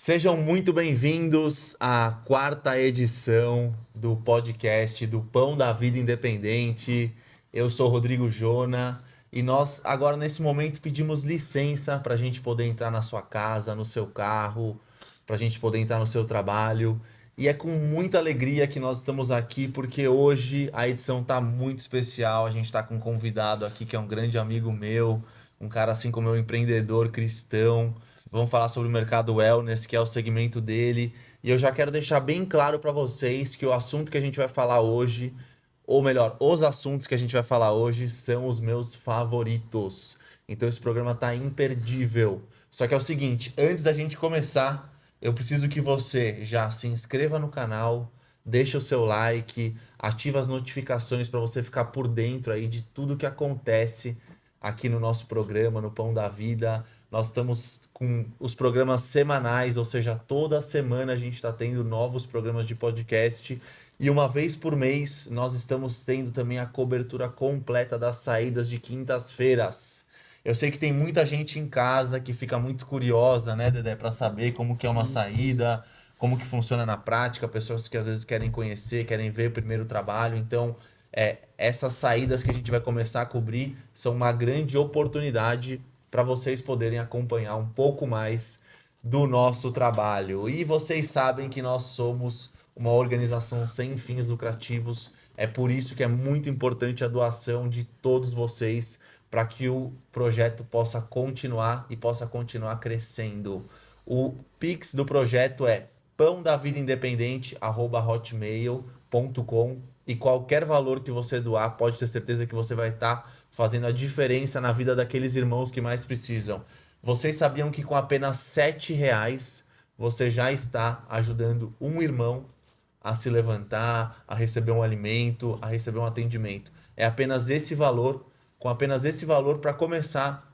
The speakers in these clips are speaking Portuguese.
Sejam muito bem-vindos à quarta edição do podcast do Pão da Vida Independente. Eu sou Rodrigo Jona e nós agora nesse momento pedimos licença para a gente poder entrar na sua casa, no seu carro, para a gente poder entrar no seu trabalho. E é com muita alegria que nós estamos aqui porque hoje a edição está muito especial. A gente está com um convidado aqui que é um grande amigo meu, um cara assim como eu, empreendedor cristão. Vamos falar sobre o mercado wellness, que é o segmento dele. E eu já quero deixar bem claro para vocês que o assunto que a gente vai falar hoje, ou melhor, os assuntos que a gente vai falar hoje são os meus favoritos. Então esse programa tá imperdível. Só que é o seguinte, antes da gente começar, eu preciso que você já se inscreva no canal, deixa o seu like, ativa as notificações para você ficar por dentro aí de tudo que acontece aqui no nosso programa, no Pão da Vida. Nós estamos com os programas semanais, ou seja, toda semana a gente está tendo novos programas de podcast. E uma vez por mês nós estamos tendo também a cobertura completa das saídas de quintas-feiras. Eu sei que tem muita gente em casa que fica muito curiosa, né, Dedé, para saber como que é uma saída, como que funciona na prática, pessoas que às vezes querem conhecer, querem ver o primeiro trabalho. Então, essas saídas que a gente vai começar a cobrir são uma grande oportunidade para vocês poderem acompanhar um pouco mais do nosso trabalho. E vocês sabem que nós somos uma organização sem fins lucrativos, é por isso que é muito importante a doação de todos vocês para que o projeto possa continuar e possa continuar crescendo. O Pix do projeto é pãodavidaindependente@hotmail.com e qualquer valor que você doar, pode ter certeza que você vai estar fazendo a diferença na vida daqueles irmãos que mais precisam. Vocês sabiam que com apenas R$ 7 você já está ajudando um irmão a se levantar, a receber um alimento, a receber um atendimento? É apenas esse valor, com apenas esse valor para começar,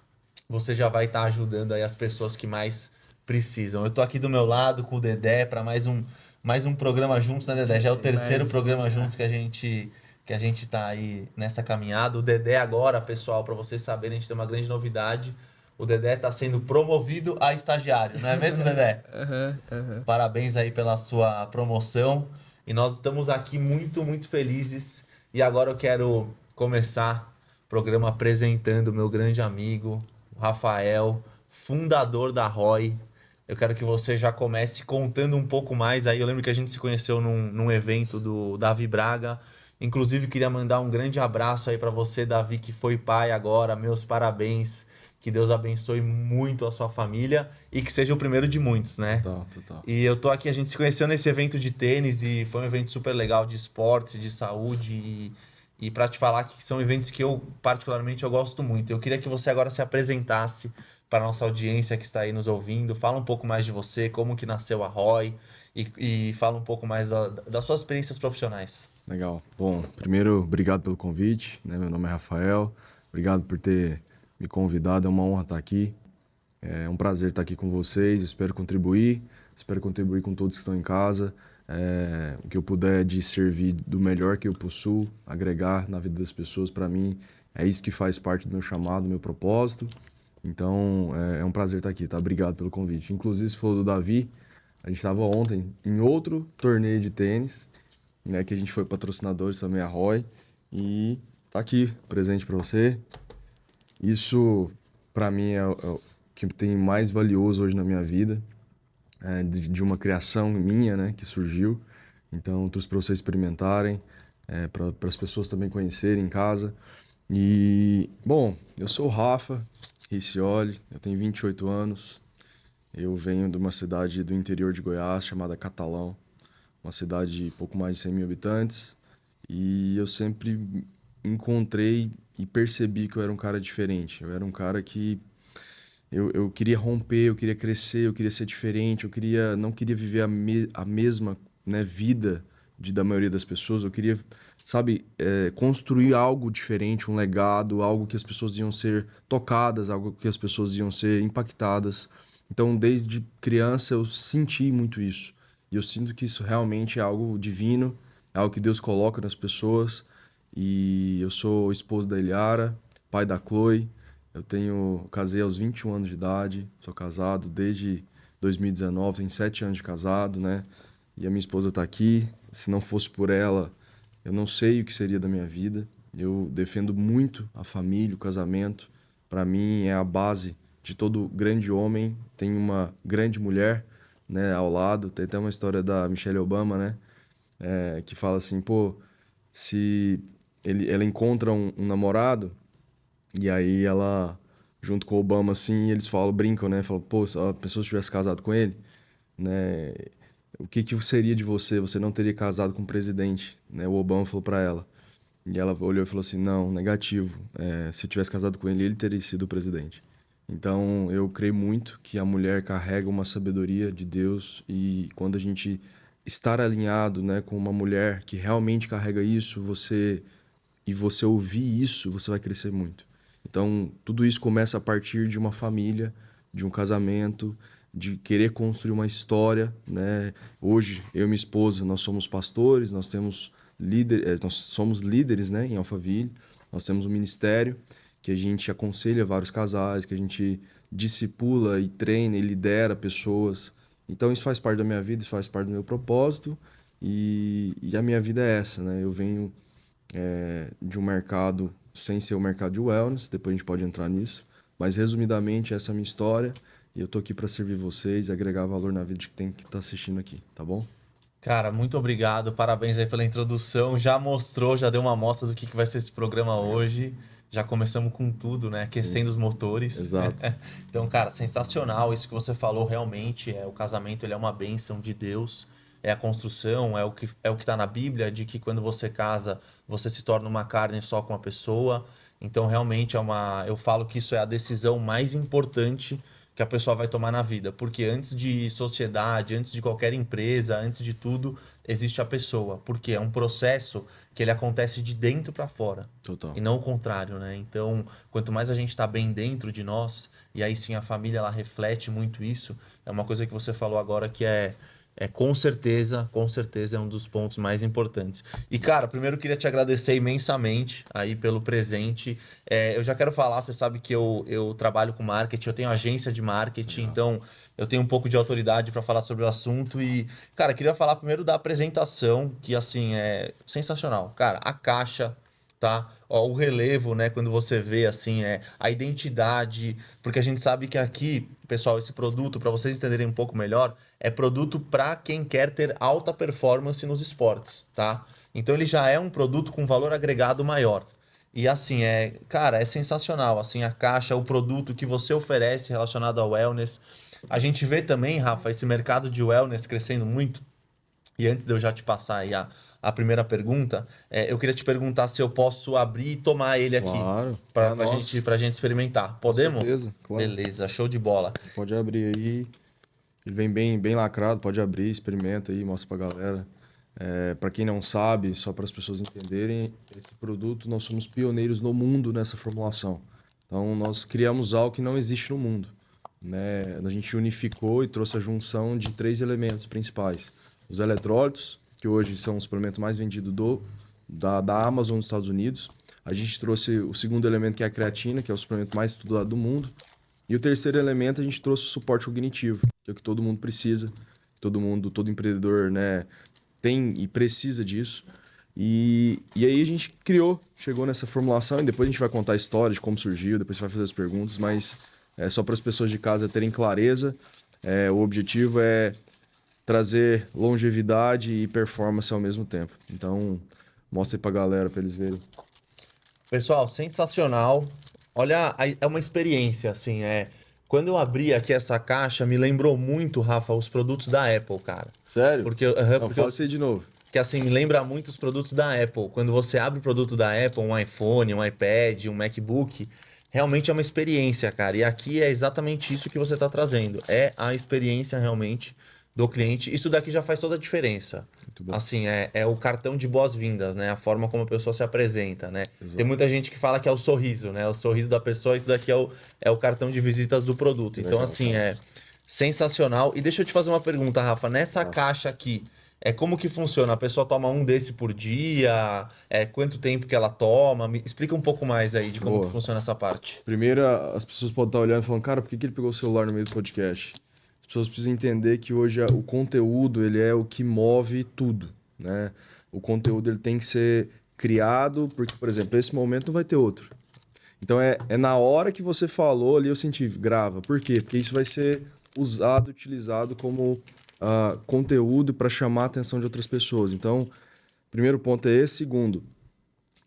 você já vai estar ajudando aí as pessoas que mais precisam. Eu tô aqui do meu lado com o Dedé para mais um programa juntos, né, Dedé? Já é o terceiro programa juntos que a gente tá aí nessa caminhada. O Dedé agora, pessoal, para vocês saberem, a gente tem uma grande novidade. O Dedé tá sendo promovido a estagiário, não é mesmo, Dedé? Parabéns aí pela sua promoção. E nós estamos aqui muito, muito felizes. E agora eu quero começar o programa apresentando o meu grande amigo, o Rafael, fundador da ROI. Eu quero que você já comece contando um pouco mais. Aí eu lembro que a gente se conheceu num evento do Davi Braga. Inclusive, queria mandar um grande abraço aí para você, Davi, que foi pai agora. Meus parabéns. Que Deus abençoe muito a sua família e que seja o primeiro de muitos, né? Total. E eu tô aqui, a gente se conheceu nesse evento de tênis e foi um evento super legal de esportes, de saúde e para te falar que são eventos que eu particularmente eu gosto muito. Eu queria que você agora se apresentasse para a nossa audiência que está aí nos ouvindo, fala um pouco mais de você, como que nasceu a ROI e fala um pouco mais das suas experiências profissionais. Legal. Bom, primeiro, obrigado pelo convite, né? Meu nome é Rafael. Obrigado por ter me convidado. É uma honra estar aqui. É um prazer estar aqui com vocês. Espero contribuir com todos que estão em casa. O que eu puder de servir do melhor que eu possuo, agregar na vida das pessoas, para mim, é isso que faz parte do meu chamado, do meu propósito. Então, é um prazer estar aqui, tá? Obrigado pelo convite. Inclusive, você falou do Davi. A gente estava ontem em outro torneio de tênis, né, que a gente foi patrocinadores também, a ROI, e tá aqui, presente para você. Isso, para mim, é o que tem mais valioso hoje na minha vida, de uma criação minha, né, que surgiu. Então, trouxe para vocês experimentarem, para as pessoas também conhecerem em casa. E, bom, eu sou o Rafa Riccioli, eu tenho 28 anos, eu venho de uma cidade do interior de Goiás chamada Catalão, uma cidade de pouco mais de 100 mil habitantes, e eu sempre encontrei e percebi que eu era um cara diferente. Eu era um cara que eu queria romper, eu queria crescer, eu queria ser diferente, não queria viver a mesma, né, vida da maioria das pessoas. Eu queria, sabe, construir algo diferente, um legado, algo que as pessoas iam ser tocadas, algo que as pessoas iam ser impactadas. Então, desde criança, eu senti muito isso. E eu sinto que isso realmente é algo divino, é algo que Deus coloca nas pessoas. E eu sou esposo da Eliara, pai da Chloe. Casei aos 21 anos de idade, sou casado desde 2019, tem 7 anos de casado, né? E a minha esposa está aqui. Se não fosse por ela, eu não sei o que seria da minha vida. Eu defendo muito a família, o casamento. Para mim é a base de todo grande homem. Tem uma grande mulher, né, ao lado. Tem até uma história da Michelle Obama, né? Que fala assim, pô, se ela encontra um namorado e aí ela, junto com o Obama, assim, eles brincam, né? Falam, pô, se a pessoa tivesse casado com ele, né? O que seria de você? Você não teria casado com um presidente, né? O Obama falou para ela. E ela olhou e falou assim, não, negativo. Se eu tivesse casado com ele, ele teria sido o presidente. Então, eu creio muito que a mulher carrega uma sabedoria de Deus e quando a gente estar alinhado, né, com uma mulher que realmente carrega isso, você ouvir isso, você vai crescer muito. Então, tudo isso começa a partir de uma família, de um casamento, de querer construir uma história, né? Hoje, eu e minha esposa, nós somos pastores, nós somos líderes, né, em Alphaville. Nós temos um ministério que a gente aconselha vários casais, que a gente discipula e treina e lidera pessoas. Então, isso faz parte da minha vida, isso faz parte do meu propósito e a minha vida é essa, né? Eu venho de um mercado sem ser o mercado de wellness, depois a gente pode entrar nisso, mas resumidamente essa é a minha história e eu tô aqui para servir vocês e agregar valor na vida de quem que tá assistindo aqui, tá bom? Cara, muito obrigado, parabéns aí pela introdução. Já mostrou, já deu uma amostra do que vai ser esse programa hoje. Já começamos com tudo, né? Aquecendo os motores. Exato. Então, cara, sensacional isso que você falou realmente. O casamento ele é uma bênção de Deus. É a construção, é o que tá na Bíblia, de que quando você casa, você se torna uma carne só com a pessoa. Então, realmente eu falo que isso é a decisão mais importante que a pessoa vai tomar na vida. Porque antes de sociedade, antes de qualquer empresa, antes de tudo, existe a pessoa. Porque é um processo que ele acontece de dentro para fora. Total. E não o contrário, né? Então, quanto mais a gente está bem dentro de nós, e aí sim a família ela reflete muito isso, é uma coisa que você falou agora que com certeza é um dos pontos mais importantes. E, cara, primeiro eu queria te agradecer imensamente aí pelo presente. Eu já quero falar, você sabe que eu trabalho com marketing, eu tenho agência de marketing, Legal. então eu tenho um pouco de autoridade para falar sobre o assunto. E, cara, queria falar primeiro da apresentação, que, assim, é sensacional. Cara, a caixa, tá? Ó, o relevo, né? Quando você vê, assim, a identidade. Porque a gente sabe que aqui, pessoal, esse produto, para vocês entenderem um pouco melhor, é produto para quem quer ter alta performance nos esportes, tá? Então ele já é um produto com valor agregado maior. E assim, cara, é sensacional, assim, a caixa, o produto que você oferece relacionado ao wellness. A gente vê também, Rafa, esse mercado de wellness crescendo muito. E antes de eu já te passar aí a primeira pergunta, eu queria te perguntar se eu posso abrir e tomar ele aqui. Claro. Pra gente experimentar. Podemos? Com certeza, claro. Beleza, show de bola. Pode abrir aí. Ele vem bem lacrado, pode abrir, experimenta aí, mostra pra galera. Para quem não sabe, só para as pessoas entenderem, esse produto nós somos pioneiros no mundo nessa formulação. Então nós criamos algo que não existe no mundo, né? A gente unificou e trouxe a junção de 3 elementos principais: os eletrólitos, que hoje são os suplementos mais vendidos da Amazon nos Estados Unidos. A gente trouxe o segundo elemento, que é a creatina, que é o suplemento mais estudado do mundo. E o terceiro elemento, a gente trouxe o suporte cognitivo, que é o que todo mundo precisa. Todo empreendedor, né, tem e precisa disso. E aí a gente chegou nessa formulação, e depois a gente vai contar a história de como surgiu, depois você vai fazer as perguntas, mas só para as pessoas de casa terem clareza, o objetivo é trazer longevidade e performance ao mesmo tempo. Então, mostra aí pra galera, para eles verem. Pessoal, sensacional. Olha, é uma experiência, assim, Quando eu abri aqui essa caixa, me lembrou muito, Rafa, os produtos da Apple, cara. Sério? Não, Porque fala isso aí de novo. que assim, me lembra muito os produtos da Apple. Quando você abre o produto da Apple, um iPhone, um iPad, um MacBook, realmente é uma experiência, cara. E aqui é exatamente isso que você está trazendo. É a experiência realmente do cliente. Isso daqui já faz toda a diferença. Muito bom. Assim, é o cartão de boas-vindas, né? A forma como a pessoa se apresenta, né? Exato. Tem muita gente que fala que é o sorriso, né? O sorriso da pessoa, isso daqui é o cartão de visitas do produto. Então, Legal, assim, cara. é sensacional. E deixa eu te fazer uma pergunta, Rafa. Nessa caixa aqui, como que funciona? A pessoa toma um desse por dia? Quanto tempo que ela toma? Me explica um pouco mais aí de como Boa. que funciona essa parte. Primeiro, as pessoas podem estar olhando e falando, cara, por que ele pegou o celular no meio do podcast? as pessoas precisam entender que hoje o conteúdo ele é o que move tudo, né? O conteúdo ele tem que ser criado, porque, por exemplo, esse momento não vai ter outro. Então é na hora que você falou ali, eu senti, grava. Por quê? Porque isso vai ser usado, utilizado como conteúdo para chamar a atenção de outras pessoas. Então, primeiro ponto é esse. Segundo,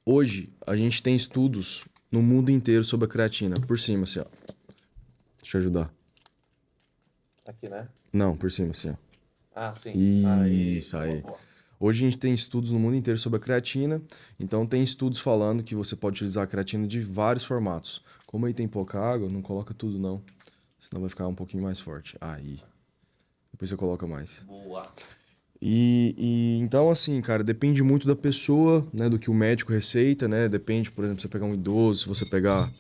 hoje a gente tem estudos no mundo inteiro sobre a creatina. Por cima, assim, ó. Deixa eu ajudar. Aqui, né? Não, por cima, assim, ó. Ah, sim. Isso Boa, aí. boa. Hoje a gente tem estudos no mundo inteiro sobre a creatina, então tem estudos falando que você pode utilizar a creatina de vários formatos. Como aí tem pouca água, não coloca tudo não, senão vai ficar um pouquinho mais forte. Aí, depois você coloca mais. Boa. E então assim, cara, depende muito da pessoa, né, do que o médico receita, né? Depende, por exemplo, se você pegar um idoso, se você pegar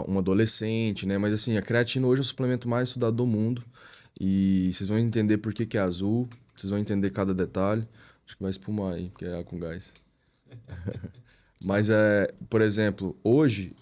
um adolescente, né? Mas assim, a creatina hoje é o suplemento mais estudado do mundo. E vocês vão entender por que que é azul, vocês vão entender cada detalhe. Acho que vai espumar aí, que é com gás. Mas, por exemplo, hoje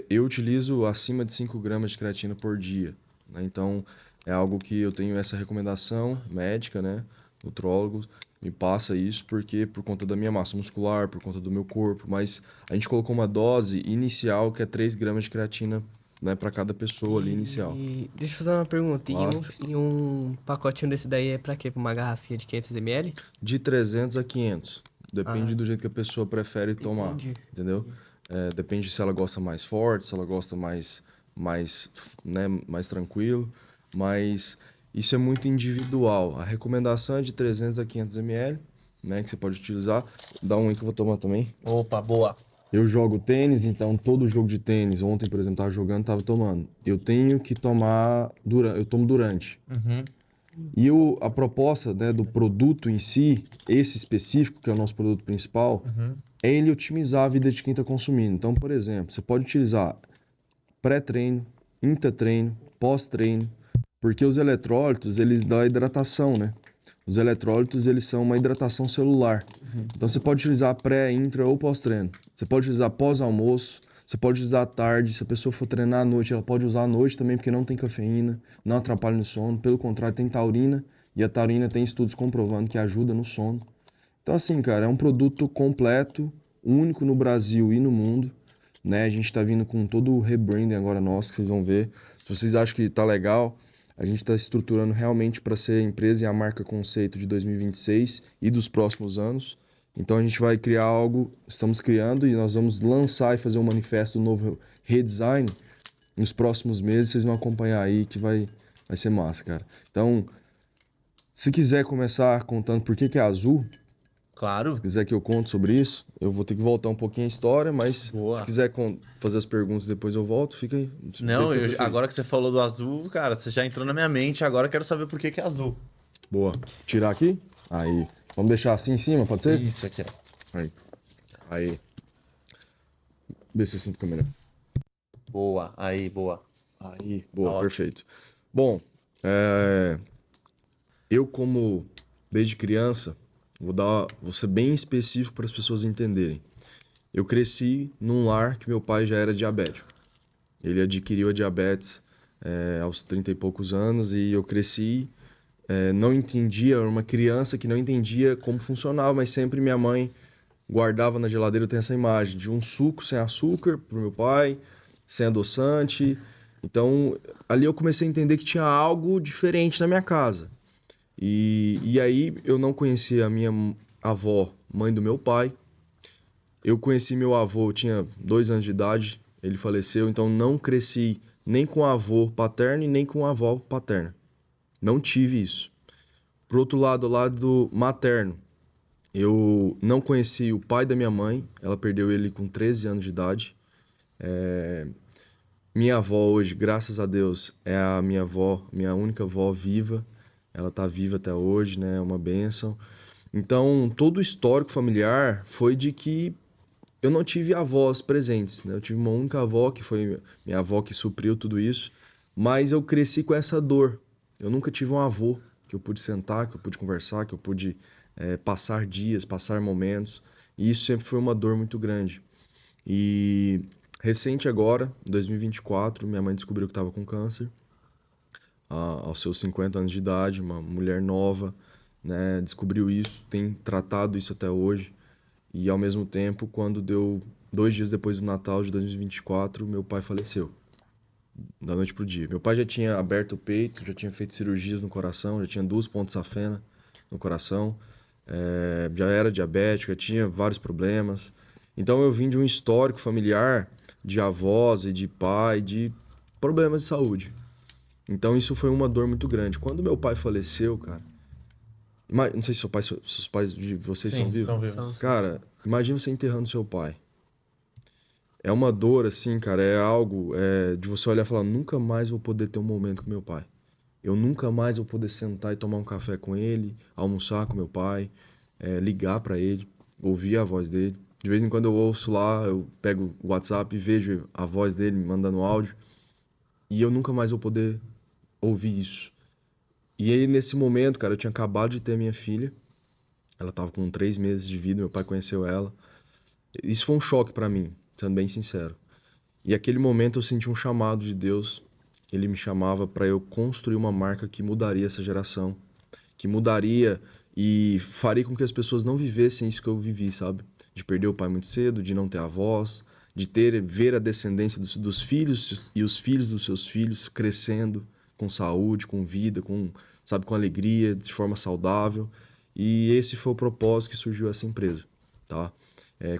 eu utilizo acima de 5 gramas de creatina por dia, né? Então, é algo que eu tenho essa recomendação médica, né? Nutrólogo me passa isso porque por conta da minha massa muscular, por conta do meu corpo. Mas a gente colocou uma dose inicial que é 3 gramas de creatina, né, para cada pessoa ali inicial. E deixa eu fazer uma pergunta. Claro. Em um pacotinho desse daí é pra quê? Pra uma garrafinha de 500 ml? De 300 a 500. Depende Ah, do jeito que a pessoa prefere tomar, entendi. entendeu? Depende se ela gosta mais forte, se ela gosta né, mais tranquilo. Mas isso é muito individual. A recomendação é de 300 a 500 ml, né, que você pode utilizar. Dá um aí que eu vou tomar também. Opa, boa. Eu jogo tênis, então todo jogo de tênis, ontem, por exemplo, tava jogando, tava tomando. Eu tenho que tomar, eu tomo durante. Uhum. E a proposta, né, do produto em si, esse específico, que é o nosso produto principal, é ele otimizar a vida de quem está consumindo. Então, por exemplo, você pode utilizar pré-treino, intra-treino, pós-treino, porque os eletrólitos, eles dão a hidratação, né? Os eletrólitos, eles são uma hidratação celular. Então, você pode utilizar pré, intra ou pós-treino. Você pode utilizar pós-almoço, você pode usar à tarde. Se a pessoa for treinar à noite, ela pode usar à noite também, porque não tem cafeína, não atrapalha no sono. Pelo contrário, tem taurina, e a taurina tem estudos comprovando que ajuda no sono. Então, assim, cara, é um produto completo, único no Brasil e no mundo, né? A gente está vindo com todo o rebranding agora nosso, que vocês vão ver. Se vocês acham que tá legal, a gente está estruturando realmente para ser a empresa e a marca conceito de 2026 e dos próximos anos. Então a gente vai criar algo, estamos criando e nós vamos lançar e fazer um manifesto novo redesign nos próximos meses. Vocês vão acompanhar aí que vai ser massa, cara. Então, se quiser começar contando por que é azul, Claro. se quiser que eu conte sobre isso, eu vou ter que voltar um pouquinho a história, mas Boa. se quiser fazer as perguntas depois eu volto, fica aí. Não, agora que você falou do azul, cara, você já entrou na minha mente, agora eu quero saber por que que é azul. Boa. Tirar aqui? Aí. Vamos deixar assim em cima, pode ser? Isso aqui, ó. Aí. Desce assim fica melhor. Boa, aí, boa. Aí, boa, Ótimo. perfeito. Bom, eu como desde criança, vou ser bem específico para as pessoas entenderem. Eu cresci num lar que meu pai já era diabético. Ele adquiriu a diabetes aos 30 e poucos anos e eu cresci, não entendia, era uma criança que não entendia como funcionava, mas sempre minha mãe guardava na geladeira, eu tenho essa imagem de um suco sem açúcar pro meu pai, sem adoçante. Então, ali eu comecei a entender que tinha algo diferente na minha casa. E aí eu não conhecia a minha avó, mãe do meu pai. Eu conheci meu avô, eu tinha 2 anos de idade, ele faleceu, então não cresci nem com avô paterno e nem com avó paterna. Não tive isso. Por outro lado, o lado materno, eu não conheci o pai da minha mãe, ela perdeu ele com 13 anos de idade. Minha avó hoje, graças a Deus, é a minha avó, minha única avó viva. Ela tá viva até hoje, né? É uma bênção. Então, todo o histórico familiar foi de que eu não tive avós presentes, né? Eu tive uma única avó, que foi minha avó que supriu tudo isso, mas eu cresci com essa dor. Eu nunca tive um avô que eu pude sentar, que eu pude conversar, que eu pude passar dias, passar momentos. E isso sempre foi uma dor muito grande. E recente agora, em 2024, minha mãe descobriu que estava com câncer. aos seus 50 anos de idade, uma mulher nova, né? Descobriu isso, tem tratado isso até hoje. E, ao mesmo tempo, quando deu 2 dias depois do Natal de 2024, meu pai faleceu, da noite pro dia. Meu pai já tinha aberto o peito, já tinha feito cirurgias no coração, já tinha 2 pontos safena no coração, já era diabético, já tinha vários problemas. Então eu vim de um histórico familiar de avós e de pai, de problemas de saúde. Então isso foi uma dor muito grande. Quando meu pai faleceu, cara, não sei se seus pais de vocês Sim, são vivos. são vivos. Cara, imagina você enterrando seu pai. É uma dor, assim, cara, é algo de você olhar e falar, nunca mais vou poder ter um momento com meu pai. Eu nunca mais vou poder sentar e tomar um café com ele, almoçar com meu pai, ligar pra ele, ouvir a voz dele. De vez em quando eu ouço lá, eu pego o WhatsApp e vejo a voz dele me mandando áudio. E eu nunca mais vou poder ouvir isso. E aí, nesse momento, cara, eu tinha acabado de ter minha filha. Ela tava com 3 meses de vida, meu pai conheceu ela. Isso foi um choque pra mim, sendo bem sincero. E aquele momento eu senti um chamado de Deus. Ele me chamava para eu construir uma marca que mudaria essa geração, que mudaria e faria com que as pessoas não vivessem isso que eu vivi, sabe? De perder o pai muito cedo, de não ter avós, de ver a descendência dos filhos e os filhos dos seus filhos crescendo com saúde, com vida, sabe, com alegria, de forma saudável. E esse foi o propósito que surgiu essa empresa, tá?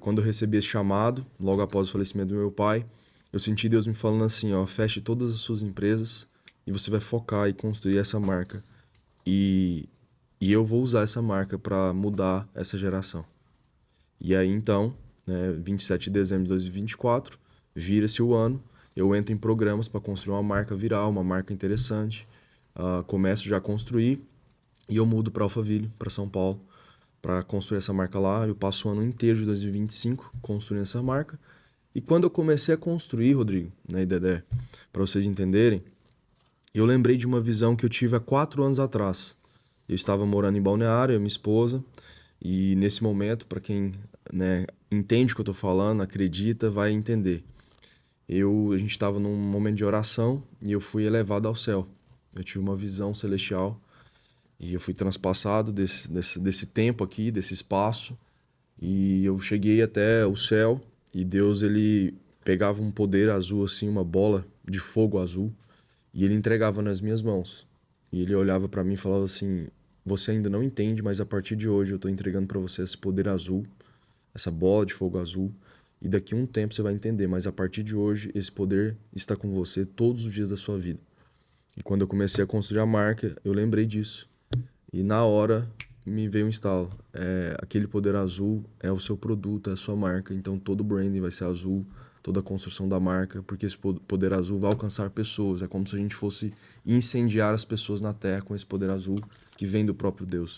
Quando eu recebi esse chamado, logo após o falecimento do meu pai, eu senti Deus me falando assim, ó, feche todas as suas empresas e você vai focar e construir essa marca. E eu vou usar essa marca para mudar essa geração. E aí então, né, 27 de dezembro de 2024, vira-se o ano, eu entro em programas para construir uma marca viral, uma marca interessante, começo já a construir e eu mudo para Alphaville, para São Paulo, para construir essa marca lá. Eu passo o ano inteiro de 2025 construindo essa marca. E quando eu comecei a construir, Rodrigo, né, e Dedé, para vocês entenderem, eu lembrei de uma visão que eu tive há 4 anos atrás. Eu estava morando em Balneário, eu e minha esposa, e nesse momento, para quem, né, entende o que eu estou falando, acredita, vai entender. A gente estava num momento de oração e eu fui elevado ao céu. Eu tive uma visão celestial e eu fui transpassado desse tempo aqui, desse espaço, e eu cheguei até o céu e Deus, ele pegava um poder azul, assim, uma bola de fogo azul, e ele entregava nas minhas mãos. E ele olhava para mim e falava assim, você ainda não entende, mas a partir de hoje eu estou entregando para você esse poder azul, essa bola de fogo azul, e daqui a um tempo você vai entender, mas a partir de hoje esse poder está com você todos os dias da sua vida. E quando eu comecei a construir a marca, eu lembrei disso. E na hora me veio um estalo. Aquele poder azul é o seu produto, é a sua marca, então todo o branding vai ser azul, toda a construção da marca, porque esse poder azul vai alcançar pessoas. É como se a gente fosse incendiar as pessoas na Terra com esse poder azul que vem do próprio Deus,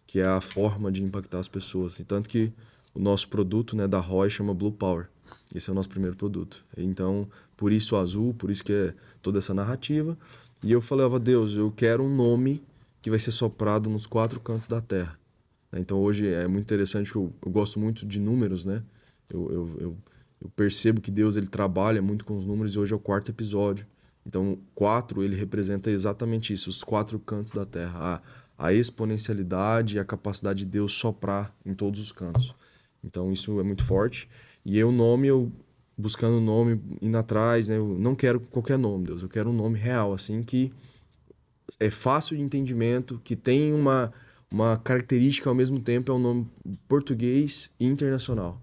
que é a forma de impactar as pessoas. E tanto que o nosso produto, né, da Roy chama Blue Power. Esse é o nosso primeiro produto. Então, por isso o azul, por isso que é toda essa narrativa. E eu falava, Deus, eu quero um nome que vai ser soprado nos 4 cantos da Terra. Então hoje é muito interessante, que eu gosto muito de números, né? Eu percebo que Deus, ele trabalha muito com os números, e hoje é o 4º episódio. Então 4, ele representa exatamente isso, os 4 cantos da Terra. A exponencialidade e a capacidade de Deus soprar em todos os cantos. Então isso é muito forte. E eu buscando o nome, indo atrás, né? Eu não quero qualquer nome, Deus. Eu quero um nome real, assim, que é fácil de entendimento, que tem uma característica ao mesmo tempo, é um nome português e internacional.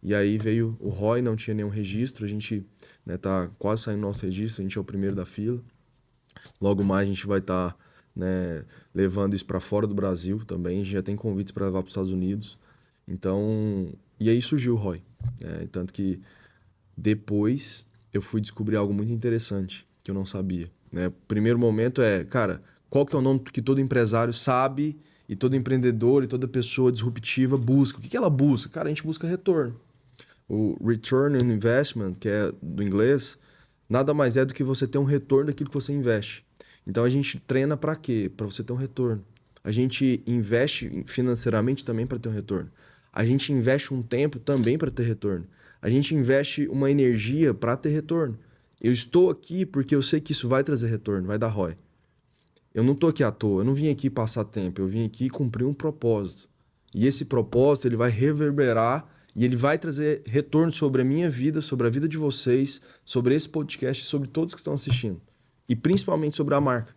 E aí veio o Roy, não tinha nenhum registro, a gente, né, tá quase saindo do nosso registro, a gente é o primeiro da fila. Logo mais a gente vai estar, né, levando isso para fora do Brasil também, a gente já tem convites para levar para os Estados Unidos. Então, e aí surgiu o Roy. Tanto que depois eu fui descobrir algo muito interessante que eu não sabia. Né? Primeiro momento cara, qual que é o nome que todo empresário sabe e todo empreendedor e toda pessoa disruptiva busca? O que ela busca? Cara, a gente busca retorno. O Return on Investment, que é do inglês, nada mais é do que você ter um retorno daquilo que você investe. Então a gente treina para quê? Para você ter um retorno. A gente investe financeiramente também para ter um retorno. A gente investe um tempo também para ter retorno. A gente investe uma energia para ter retorno. Eu estou aqui porque eu sei que isso vai trazer retorno, vai dar ROI. eu não tô aqui à toa, eu não vim aqui passar tempo, eu vim aqui cumprir um propósito. E esse propósito, ele vai reverberar e ele vai trazer retorno sobre a minha vida, sobre a vida de vocês, sobre esse podcast, sobre todos que estão assistindo. E principalmente sobre a marca.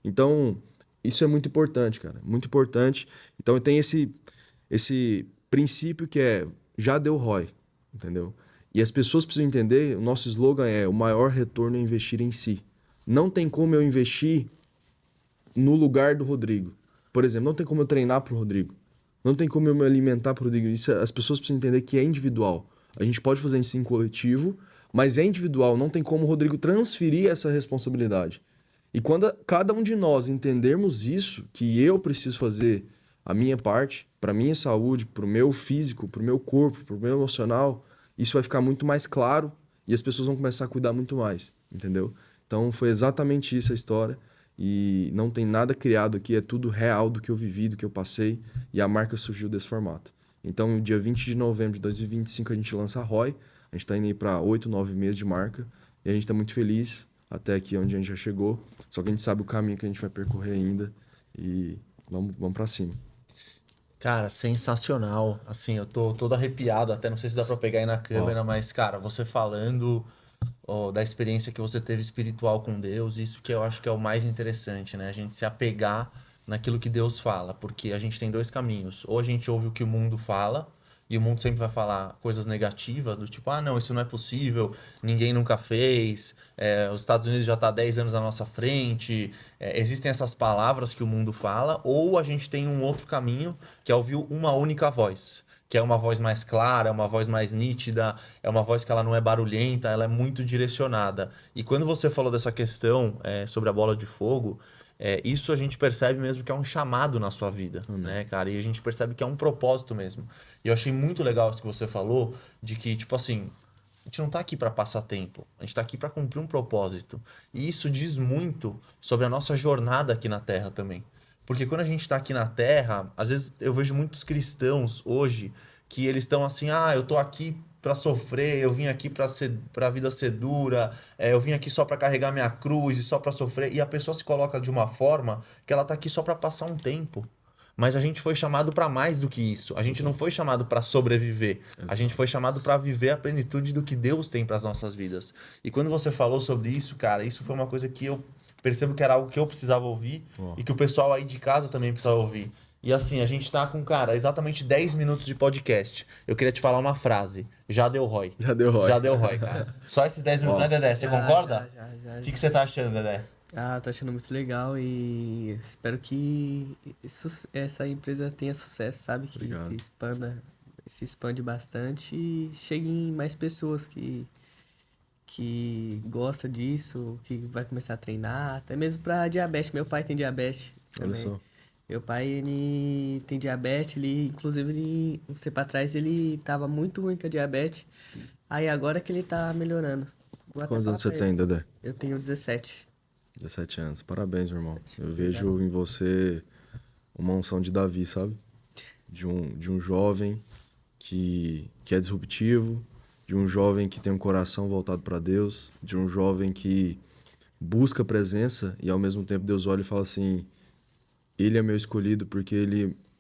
Então, isso é muito importante, cara. Muito importante. Então, tem esse princípio que é já deu ROI, entendeu? E as pessoas precisam entender, o nosso slogan é o maior retorno é investir em si. Não tem como eu investir no lugar do Rodrigo. Por exemplo, não tem como eu treinar pro Rodrigo. Não tem como eu me alimentar pro Rodrigo. Isso, as pessoas precisam entender que é individual. A gente pode fazer isso em coletivo, mas é individual. Não tem como o Rodrigo transferir essa responsabilidade. E quando cada um de nós entendermos isso, que eu preciso fazer a minha parte, para minha saúde, para o meu físico, para o meu corpo, para o meu emocional, isso vai ficar muito mais claro e as pessoas vão começar a cuidar muito mais, entendeu? Então foi exatamente isso a história e não tem nada criado aqui, é tudo real do que eu vivi, do que eu passei e a marca surgiu desse formato. Então, no dia 20 de novembro de 2025, a gente lança a ROI, a gente está indo aí para 8, 9 meses de marca e a gente está muito feliz até aqui onde a gente já chegou, só que a gente sabe o caminho que a gente vai percorrer ainda e vamos para cima. Cara, sensacional. Assim, eu tô todo arrepiado, até não sei se dá pra pegar aí na câmera, mas, cara, você falando da experiência que você teve espiritual com Deus, isso que eu acho que é o mais interessante, né? A gente se apegar naquilo que Deus fala, porque a gente tem dois caminhos. Ou a gente ouve o que o mundo fala, e o mundo sempre vai falar coisas negativas, do tipo, ah, não, isso não é possível, ninguém nunca fez, os Estados Unidos já está há 10 anos à nossa frente, existem essas palavras que o mundo fala, ou a gente tem um outro caminho, que é ouvir uma única voz, que é uma voz mais clara, uma voz mais nítida, é uma voz que ela não é barulhenta, ela é muito direcionada. E quando você falou dessa questão sobre a bola de fogo, isso a gente percebe mesmo que é um chamado na sua vida, né, cara? E a gente percebe que é um propósito mesmo. E eu achei muito legal isso que você falou, de que, tipo assim, a gente não tá aqui para passar tempo, a gente tá aqui para cumprir um propósito. E isso diz muito sobre a nossa jornada aqui na Terra também. Porque quando a gente tá aqui na Terra, às vezes eu vejo muitos cristãos hoje que eles estão assim, eu tô aqui para sofrer, eu vim aqui para a vida ser dura, eu vim aqui só para carregar minha cruz e só para sofrer. E a pessoa se coloca de uma forma que ela tá aqui só para passar um tempo. Mas a gente foi chamado para mais do que isso. A gente não foi chamado para sobreviver. Exato. A gente foi chamado para viver a plenitude do que Deus tem para as nossas vidas. E quando você falou sobre isso, cara, isso foi uma coisa que eu percebo que era algo que eu precisava ouvir e que o pessoal aí de casa também precisava ouvir. E assim, a gente tá com, cara, exatamente 10 minutos de podcast. Eu queria te falar uma frase. Já deu ROI. Já deu ROI. Já deu ROI, cara. Só esses 10 minutos, né, Dedé? Você concorda? Já. O que você tá achando, Dedé? Tô achando muito legal e espero que essa empresa tenha sucesso, sabe? Que Obrigado. se expande bastante e chegue em mais pessoas que gosta disso, que vai começar a treinar, até mesmo para diabetes. Meu pai tem diabetes Olha também. só. Meu pai, ele tem diabetes, inclusive, um tempo atrás, ele tava muito ruim com a diabetes. Aí agora que ele tá melhorando. Vou até Quantos falar anos você pra tem, ele. Dedé? Eu tenho 17. 17 anos. Parabéns, meu irmão. Eu vejo em você uma unção de Davi, sabe? De um jovem que é disruptivo, de um jovem que tem um coração voltado para Deus, de um jovem que busca a presença e ao mesmo tempo Deus olha e fala assim: ele é meu escolhido porque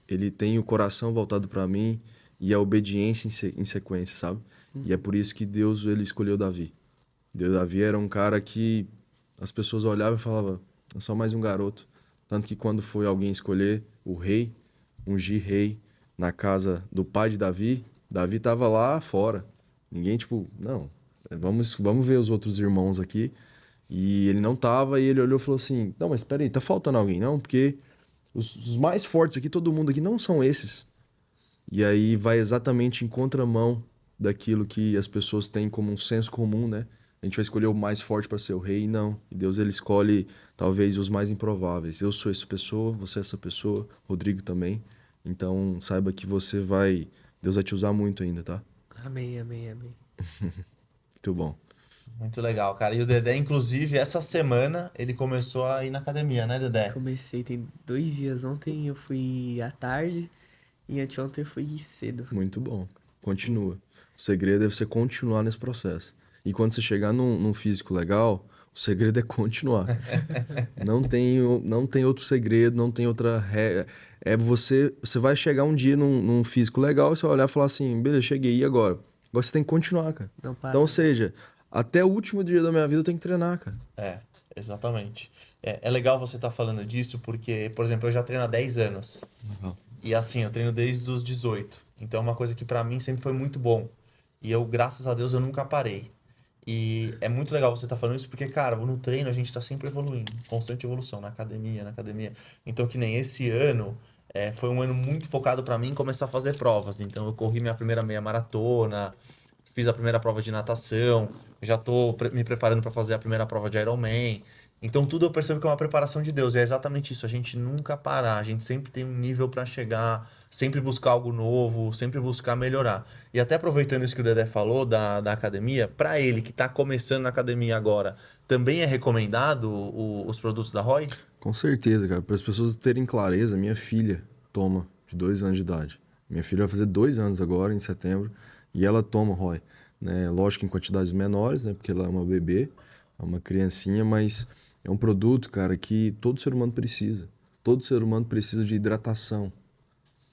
ele tem o coração voltado para mim e a obediência em sequência, sabe? E é por isso que Deus ele escolheu Davi. Davi era um cara que as pessoas olhavam e falavam: é só mais um garoto. Tanto que quando foi alguém escolher o rei, ungir rei na casa do pai de Davi, Davi estava lá fora. Ninguém, tipo, não, vamos ver os outros irmãos aqui. E ele não tava, e ele olhou e falou assim: não, mas espera aí, tá faltando alguém, não? Porque os mais fortes aqui, todo mundo aqui, não são esses. E aí vai exatamente em contramão daquilo que as pessoas têm como um senso comum, né? A gente vai escolher o mais forte para ser o rei, não. E Deus, ele escolhe talvez os mais improváveis. Eu sou essa pessoa, você é essa pessoa, Rodrigo também. Então, saiba que Deus vai te usar muito ainda, tá? Amém. Muito bom. Muito legal, cara. E o Dedé, inclusive, essa semana, ele começou a ir na academia, né, Dedé? Comecei tem 2 dias. Ontem eu fui à tarde e anteontem eu fui cedo. Muito bom. Continua. O segredo é você continuar nesse processo. E quando você chegar num físico legal, o segredo é continuar. Não tem outro segredo, não tem outra regra. Você vai chegar um dia num físico legal e você vai olhar e falar assim, beleza, cheguei, e agora? Agora você tem que continuar, cara. Não para. Então, ou seja, até o último dia da minha vida eu tenho que treinar, cara. Exatamente. É legal você estar falando disso porque, por exemplo, eu já treino há 10 anos. Legal. E assim, eu treino desde os 18. Então é uma coisa que pra mim sempre foi muito bom. E eu, graças a Deus, eu nunca parei. E é muito legal você estar falando isso porque, cara, no treino a gente tá sempre evoluindo. Constante evolução, na academia. Então, que nem esse ano, foi um ano muito focado pra mim em começar a fazer provas. Então, eu corri minha primeira meia maratona, fiz a primeira prova de natação, já tô me preparando pra fazer a primeira prova de Ironman. Então, tudo eu percebo que é uma preparação de Deus. E é exatamente isso. A gente nunca parar. A gente sempre tem um nível pra chegar, sempre buscar algo novo, sempre buscar melhorar. E até aproveitando isso que o Dedé falou da academia, pra ele que tá começando na academia agora, também é recomendado os produtos da Roy? Com certeza, cara. Para as pessoas terem clareza, minha filha toma de 2 anos de idade. Minha filha vai fazer 2 anos agora, em setembro, e ela toma Roy. Né? Lógico que em quantidades menores, né? Porque ela é uma bebê, é uma criancinha, mas é um produto, cara, que todo ser humano precisa. Todo ser humano precisa de hidratação.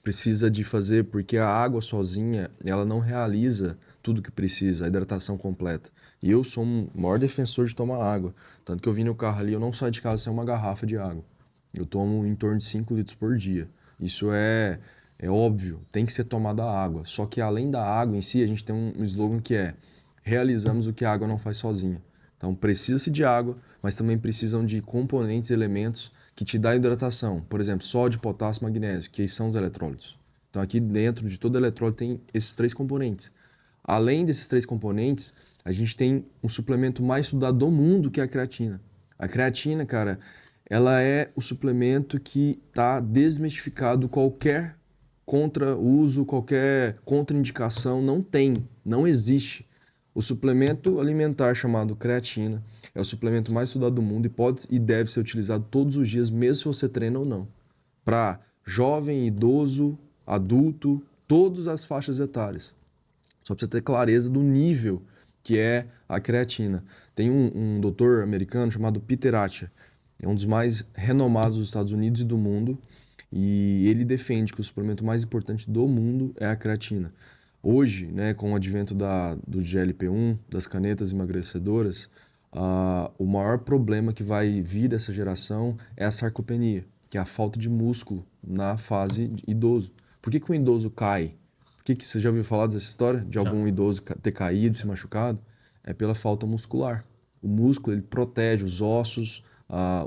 Precisa de fazer, porque a água sozinha, ela não realiza tudo que precisa, a hidratação completa. E eu sou o maior defensor de tomar água. Tanto que eu vim no carro ali, eu não saio de casa sem uma garrafa de água. Eu tomo em torno de 5 litros por dia. Isso é óbvio, tem que ser tomada a água. Só que além da água em si, a gente tem um slogan que é: realizamos o que a água não faz sozinha. Então precisa-se de água, mas também precisam de componentes, elementos que te dá hidratação. Por exemplo, sódio, potássio, magnésio, que são os eletrólitos. Então aqui dentro de todo eletrólito tem esses 3 componentes. Além desses 3 componentes, a gente tem um suplemento mais estudado do mundo, que é a creatina. A creatina, cara, ela é o suplemento que está desmistificado. Qualquer contra-uso, qualquer contraindicação, não existe. O suplemento alimentar chamado creatina é o suplemento mais estudado do mundo e pode e deve ser utilizado todos os dias, mesmo se você treina ou não. Para jovem, idoso, adulto, todas as faixas etárias. Só para você ter clareza do nível que é a creatina. Tem um doutor americano chamado Peter Attia, é um dos mais renomados dos Estados Unidos e do mundo, e ele defende que o suplemento mais importante do mundo é a creatina. Hoje, né, com o advento do GLP-1, das canetas emagrecedoras, o maior problema que vai vir dessa geração é a sarcopenia, que é a falta de músculo na fase de idoso. Por que um idoso cai? Você já ouviu falar dessa história? De algum idoso ter caído, se machucado? É pela falta muscular. O músculo, ele protege os ossos,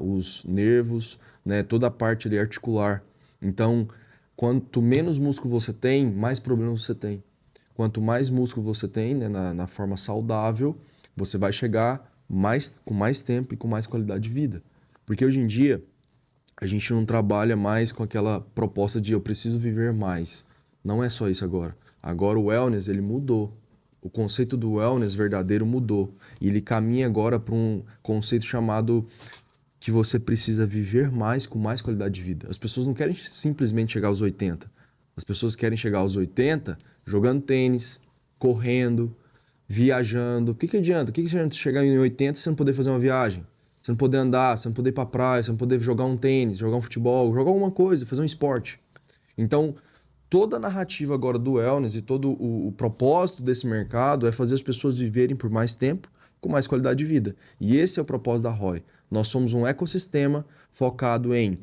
os nervos, né, toda a parte ali articular. Então, quanto menos músculo você tem, mais problemas você tem. Quanto mais músculo você tem, né, na forma saudável, você vai chegar com mais tempo e com mais qualidade de vida. Porque hoje em dia, a gente não trabalha mais com aquela proposta de eu preciso viver mais. Não é só isso agora. Agora o wellness, ele mudou. O conceito do wellness verdadeiro mudou. E ele caminha agora para um conceito chamado que você precisa viver mais com mais qualidade de vida. As pessoas não querem simplesmente chegar aos 80. As pessoas querem chegar aos 80 jogando tênis, correndo, viajando. O que adianta? O que adianta chegar em 80 e você não poder fazer uma viagem? Você não poder andar, você não poder ir pra praia, você não poder jogar um tênis, jogar um futebol, jogar alguma coisa, fazer um esporte. Então, toda a narrativa agora do wellness e todo o propósito desse mercado é fazer as pessoas viverem por mais tempo, com mais qualidade de vida. E esse é o propósito da Roy. Nós somos um ecossistema focado em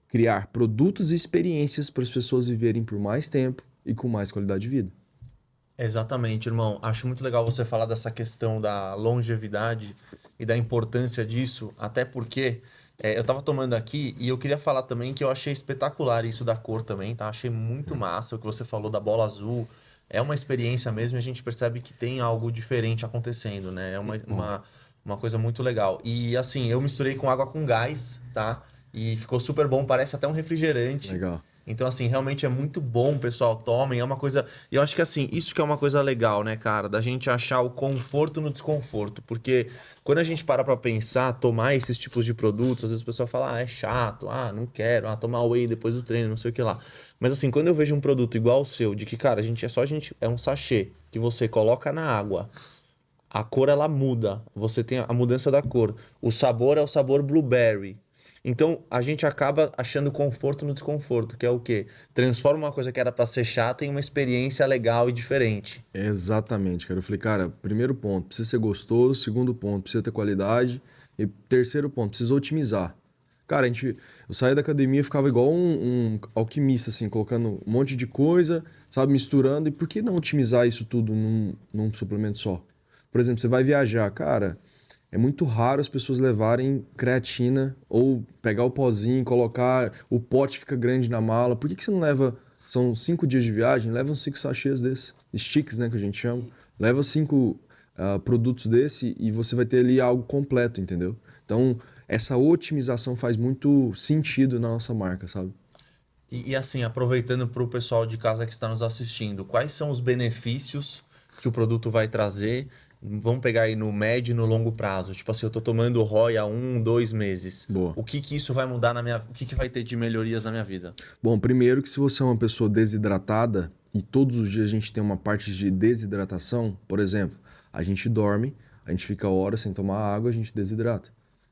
criar produtos e experiências para as pessoas viverem por mais tempo e com mais qualidade de vida. Exatamente, irmão. Acho muito legal você falar dessa questão da longevidade e da importância disso, até porque eu tava tomando aqui e eu queria falar também que eu achei espetacular isso da cor também, tá? Achei muito massa o que você falou da bola azul. É uma experiência mesmo e a gente percebe que tem algo diferente acontecendo, né? É uma coisa muito legal. E assim, eu misturei com água com gás, tá? E ficou super bom, parece até um refrigerante. Legal. Então, assim, realmente é muito bom, pessoal, tomem, é uma coisa... E eu acho que, assim, isso que é uma coisa legal, né, cara? Da gente achar o conforto no desconforto. Porque quando a gente para pra pensar, tomar esses tipos de produtos, às vezes o pessoal fala, é chato, não quero, tomar whey depois do treino, não sei o que lá. Mas, assim, quando eu vejo um produto igual o seu, de que, cara, é um sachê que você coloca na água, a cor ela muda. Você tem a mudança da cor. O sabor é o sabor blueberry. Então a gente acaba achando conforto no desconforto, que é o quê? Transforma uma coisa que era para ser chata em uma experiência legal e diferente. Exatamente, cara. Eu falei, cara, primeiro ponto, precisa ser gostoso. Segundo ponto, precisa ter qualidade. E terceiro ponto, precisa otimizar. Cara, eu saía da academia e ficava igual um alquimista, assim, colocando um monte de coisa, sabe, misturando. E por que não otimizar isso tudo num suplemento só? Por exemplo, você vai viajar, cara, é muito raro as pessoas levarem creatina ou pegar o pozinho, colocar, o pote fica grande na mala. Por que você não leva, são 5 dias de viagem, leva uns 5 sachês desse, sticks, né, que a gente chama. Leva 5 produtos desse e você vai ter ali algo completo, entendeu? Então, essa otimização faz muito sentido na nossa marca, sabe? E assim, aproveitando para o pessoal de casa que está nos assistindo, quais são os benefícios que o produto vai trazer? Vamos pegar aí no médio e no longo prazo. Tipo assim, eu estou tomando ROI há 1, 2 meses. Boa. O que isso vai mudar na minha... O que vai ter de melhorias na minha vida? Bom, primeiro que se você é uma pessoa desidratada e todos os dias a gente tem uma parte de desidratação, por exemplo, a gente dorme, a gente fica horas sem tomar água, a gente desidrata.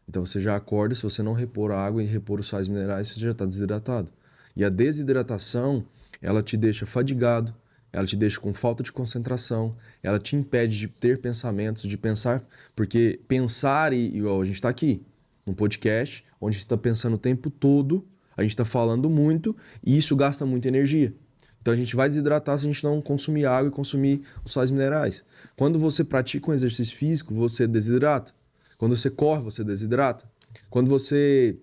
Então você já acorda, se você não repor a água e repor os sais minerais, você já está desidratado. E a desidratação, ela te deixa fadigado, ela te deixa com falta de concentração, ela te impede de ter pensamentos, de pensar, porque pensar igual a gente está aqui, num podcast, onde a gente está pensando o tempo todo, a gente está falando muito e isso gasta muita energia. Então a gente vai desidratar se a gente não consumir água e consumir os sais minerais. Quando você pratica um exercício físico, você desidrata. Quando você corre, você desidrata. Quando você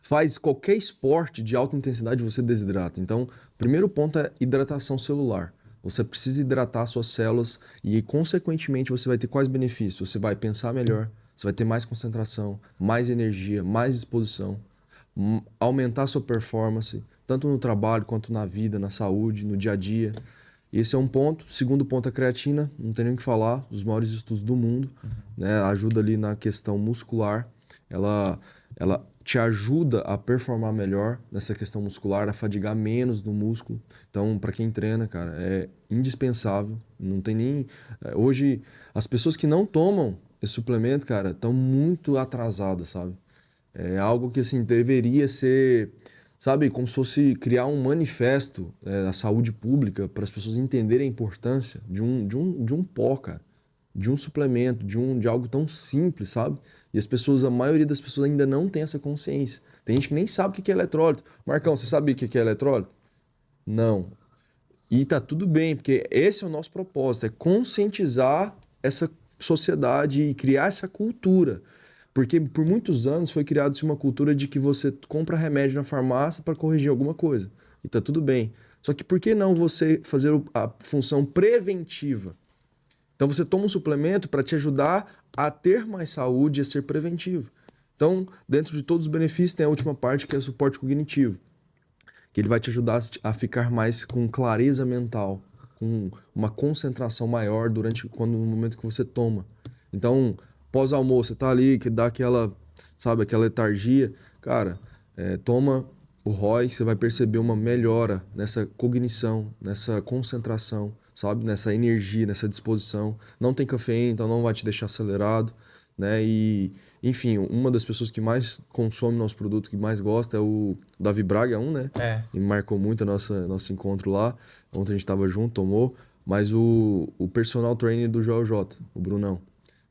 faz qualquer esporte de alta intensidade, você desidrata. Então, o primeiro ponto é hidratação celular. Você precisa hidratar suas células e, consequentemente, você vai ter quais benefícios? Você vai pensar melhor, você vai ter mais concentração, mais energia, mais disposição, aumentar sua performance, tanto no trabalho quanto na vida, na saúde, no dia a dia. Esse é um ponto. Segundo ponto, a creatina, não tem nem o que falar, os maiores estudos do mundo, né? Ajuda ali na questão muscular, ela te ajuda a performar melhor nessa questão muscular, a fadigar menos no músculo. Então, para quem treina, cara, é indispensável. Não tem nem... Hoje, as pessoas que não tomam esse suplemento, cara, estão muito atrasadas, sabe? É algo que, assim, deveria ser, sabe, como se fosse criar um manifesto da saúde pública para as pessoas entenderem a importância de um pó, cara, de um suplemento, de algo tão simples, sabe? E as pessoas, a maioria das pessoas ainda não tem essa consciência. Tem gente que nem sabe o que é eletrólito. Marcão, você sabe o que é eletrólito? Não. E tá tudo bem, porque esse é o nosso propósito, é conscientizar essa sociedade e criar essa cultura. Porque por muitos anos foi criada uma cultura de que você compra remédio na farmácia para corrigir alguma coisa. E tá tudo bem. Só que por que não você fazer a função preventiva? Então você toma um suplemento para te ajudar a ter mais saúde e a ser preventivo. Então, dentro de todos os benefícios, tem a última parte que é o suporte cognitivo, que ele vai te ajudar a ficar mais com clareza mental, com uma concentração maior no momento que você toma. Então, pós-almoço, você tá ali, que dá aquela, sabe, aquela letargia, cara, toma o ROI, você vai perceber uma melhora nessa cognição, nessa concentração, sabe, nessa energia, nessa disposição. Não tem cafeína, então não vai te deixar acelerado, né? E, enfim, uma das pessoas que mais consome nosso produto, que mais gosta, é o Davi Braga, né? E marcou muito nosso encontro lá. Ontem a gente tava junto, tomou. Mas o personal trainer do Joel J, o Brunão.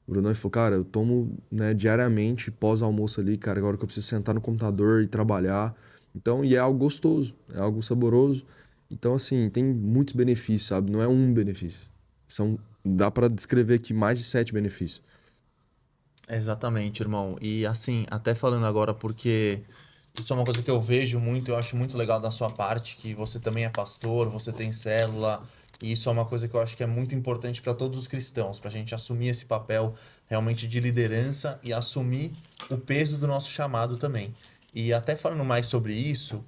O Brunão falou, cara, eu tomo, né, diariamente, pós-almoço ali, cara, agora que eu preciso sentar no computador e trabalhar. Então, e é algo gostoso, é algo saboroso. Então, assim, tem muitos benefícios, sabe? Não é um benefício. Dá para descrever aqui mais de 7 benefícios. Exatamente, irmão. E assim, até falando agora, porque isso é uma coisa que eu vejo muito, eu acho muito legal da sua parte, que você também é pastor, você tem célula, e isso é uma coisa que eu acho que é muito importante para todos os cristãos, para a gente assumir esse papel realmente de liderança e assumir o peso do nosso chamado também. E até falando mais sobre isso,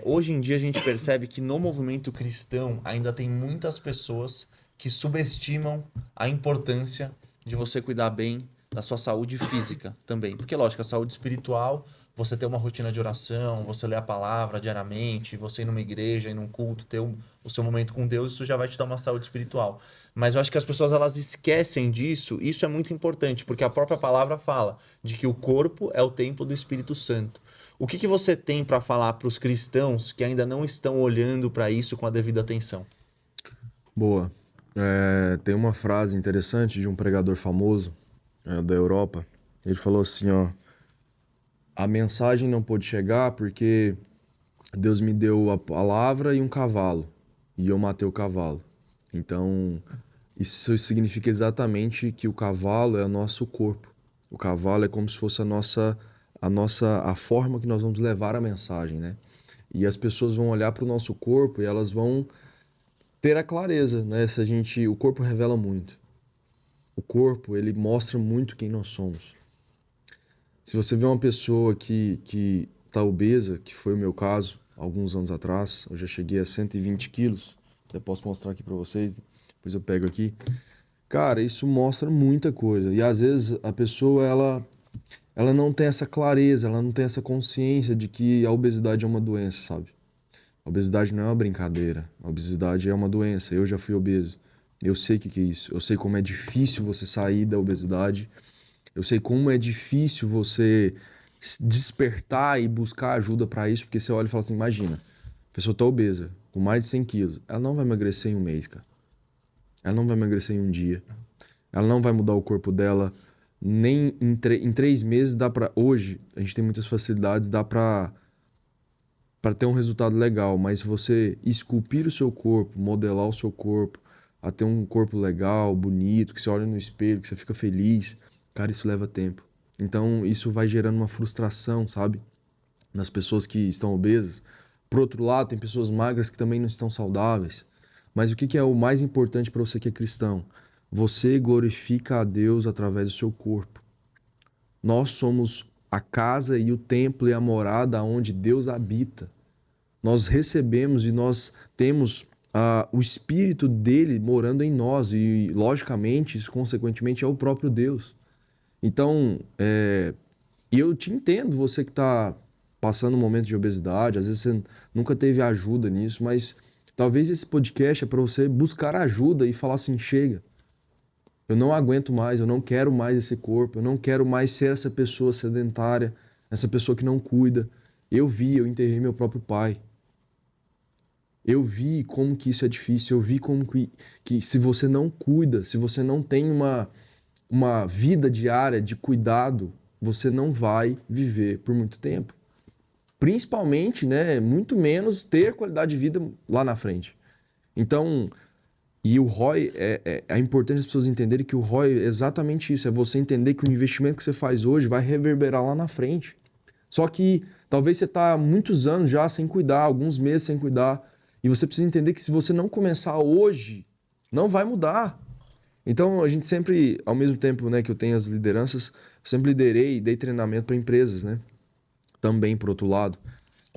hoje em dia a gente percebe que no movimento cristão ainda tem muitas pessoas que subestimam a importância de você cuidar bem da sua saúde física também. Porque, lógico, a saúde espiritual você ter uma rotina de oração, você ler a palavra diariamente, você ir numa igreja, ir num culto, ter o seu momento com Deus, isso já vai te dar uma saúde espiritual. Mas eu acho que as pessoas elas esquecem disso, isso é muito importante, porque a própria palavra fala de que o corpo é o templo do Espírito Santo. O que você tem para falar para os cristãos que ainda não estão olhando para isso com a devida atenção? Boa. Tem uma frase interessante de um pregador famoso da Europa. Ele falou assim, ó: a mensagem não pôde chegar porque Deus me deu a palavra e um cavalo, e eu matei o cavalo. Então, isso significa exatamente que o cavalo é o nosso corpo. O cavalo é como se fosse a forma que nós vamos levar a mensagem, né? E as pessoas vão olhar para o nosso corpo e elas vão ter a clareza, né? O corpo revela muito. O corpo, ele mostra muito quem nós somos. Se você vê uma pessoa que tá obesa, que foi o meu caso, alguns anos atrás, eu já cheguei a 120 quilos, até posso mostrar aqui para vocês, depois eu pego aqui. Cara, isso mostra muita coisa. E às vezes a pessoa, ela não tem essa clareza, ela não tem essa consciência de que a obesidade é uma doença, sabe? A obesidade não é uma brincadeira, a obesidade é uma doença. Eu já fui obeso, eu sei o que é isso, eu sei como é difícil você sair da obesidade, eu sei como é difícil você despertar e buscar ajuda para isso, porque você olha e fala assim, imagina, a pessoa tá obesa, com mais de 100 quilos, ela não vai emagrecer em um mês, cara. Ela não vai emagrecer em um dia. Ela não vai mudar o corpo dela nem em 3 meses. Hoje, a gente tem muitas facilidades, dá para ter um resultado legal, mas se você esculpir o seu corpo, modelar o seu corpo, a ter um corpo legal, bonito, que você olha no espelho, que você fica feliz, cara, isso leva tempo. Então, isso vai gerando uma frustração, sabe? Nas pessoas que estão obesas. Por outro lado, tem pessoas magras que também não estão saudáveis. Mas o que é o mais importante para você que é cristão? Você glorifica a Deus através do seu corpo. Nós somos a casa e o templo e a morada onde Deus habita. Nós recebemos e nós temos o Espírito dele morando em nós e, logicamente, isso consequentemente é o próprio Deus. Então, eu te entendo, você que está passando um momento de obesidade, às vezes você nunca teve ajuda nisso, mas talvez esse podcast é para você buscar ajuda e falar assim, chega, eu não aguento mais, eu não quero mais esse corpo, eu não quero mais ser essa pessoa sedentária, essa pessoa que não cuida. Eu enterrei meu próprio pai. Eu vi como que isso é difícil, eu vi como que se você não cuida, se você não tem uma vida diária de cuidado, você não vai viver por muito tempo. Principalmente, né, muito menos ter qualidade de vida lá na frente. Então, e o ROI, é importante as pessoas entenderem que o ROI é exatamente isso, é você entender que o investimento que você faz hoje vai reverberar lá na frente. Só que talvez você está há muitos anos já sem cuidar, alguns meses sem cuidar, e você precisa entender que se você não começar hoje, não vai mudar. Então, a gente sempre, ao mesmo tempo, né, que eu tenho as lideranças, eu sempre liderei e dei treinamento para empresas, né? Também, por outro lado.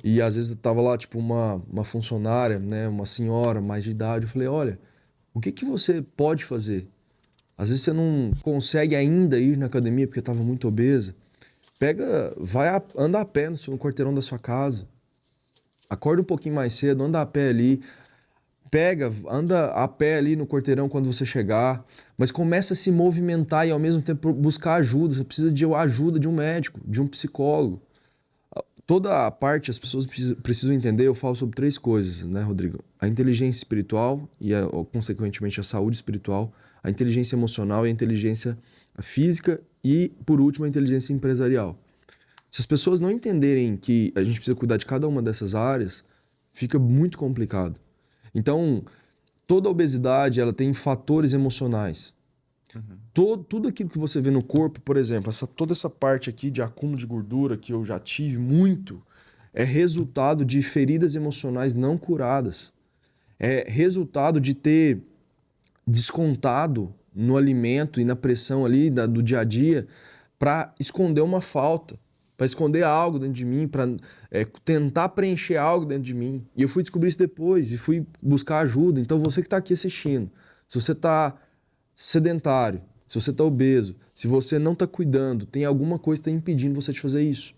E às vezes tava lá, tipo, uma funcionária, né, uma senhora mais de idade, eu falei, olha, o que você pode fazer? Às vezes você não consegue ainda ir na academia porque estava muito obesa. Anda a pé no quarteirão da sua casa. Acorda um pouquinho mais cedo, anda a pé ali. Anda a pé ali no quarteirão quando você chegar. Mas começa a se movimentar e ao mesmo tempo buscar ajuda. Você precisa de ajuda de um médico, de um psicólogo. Toda a parte, as pessoas precisam entender, eu falo sobre 3 coisas, né, Rodrigo? A inteligência espiritual e, consequentemente, a saúde espiritual, a inteligência emocional e a inteligência física e, por último, a inteligência empresarial. Se as pessoas não entenderem que a gente precisa cuidar de cada uma dessas áreas, fica muito complicado. Então, toda a obesidade, ela tem fatores emocionais. Tudo aquilo que você vê no corpo, por exemplo, toda essa parte aqui de acúmulo de gordura que eu já tive muito, é resultado de feridas emocionais não curadas. É resultado de ter descontado no alimento e na pressão ali do dia a dia para esconder uma falta, para esconder algo dentro de mim, para tentar preencher algo dentro de mim. E eu fui descobrir isso depois e fui buscar ajuda. Então você que está aqui assistindo, se você está sedentário, se você está obeso, se você não está cuidando, tem alguma coisa que está impedindo você de fazer isso.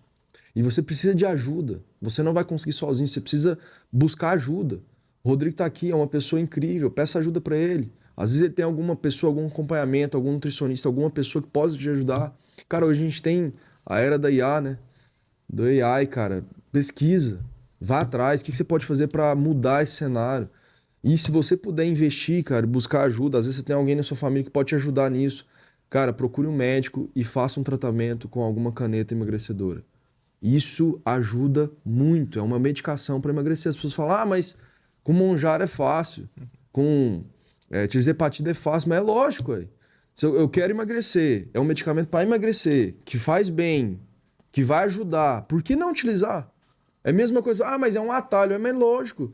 E você precisa de ajuda. Você não vai conseguir sozinho, você precisa buscar ajuda. O Rodrigo tá aqui, é uma pessoa incrível, peça ajuda para ele. Às vezes ele tem alguma pessoa, algum acompanhamento, algum nutricionista, alguma pessoa que possa te ajudar. Cara, hoje a gente tem a era da IA, né? Do AI, cara. Pesquisa, vá atrás. O que você pode fazer para mudar esse cenário? E se você puder investir, cara, buscar ajuda, às vezes você tem alguém na sua família que pode te ajudar nisso. Cara, procure um médico e faça um tratamento com alguma caneta emagrecedora. Isso ajuda muito, é uma medicação para emagrecer. As pessoas falam, ah, mas com Monjaro é fácil, com tirzepatida é fácil, mas é lógico, aí. Se eu quero emagrecer, é um medicamento para emagrecer, que faz bem, que vai ajudar, por que não utilizar? É a mesma coisa, ah, mas é um atalho, é lógico.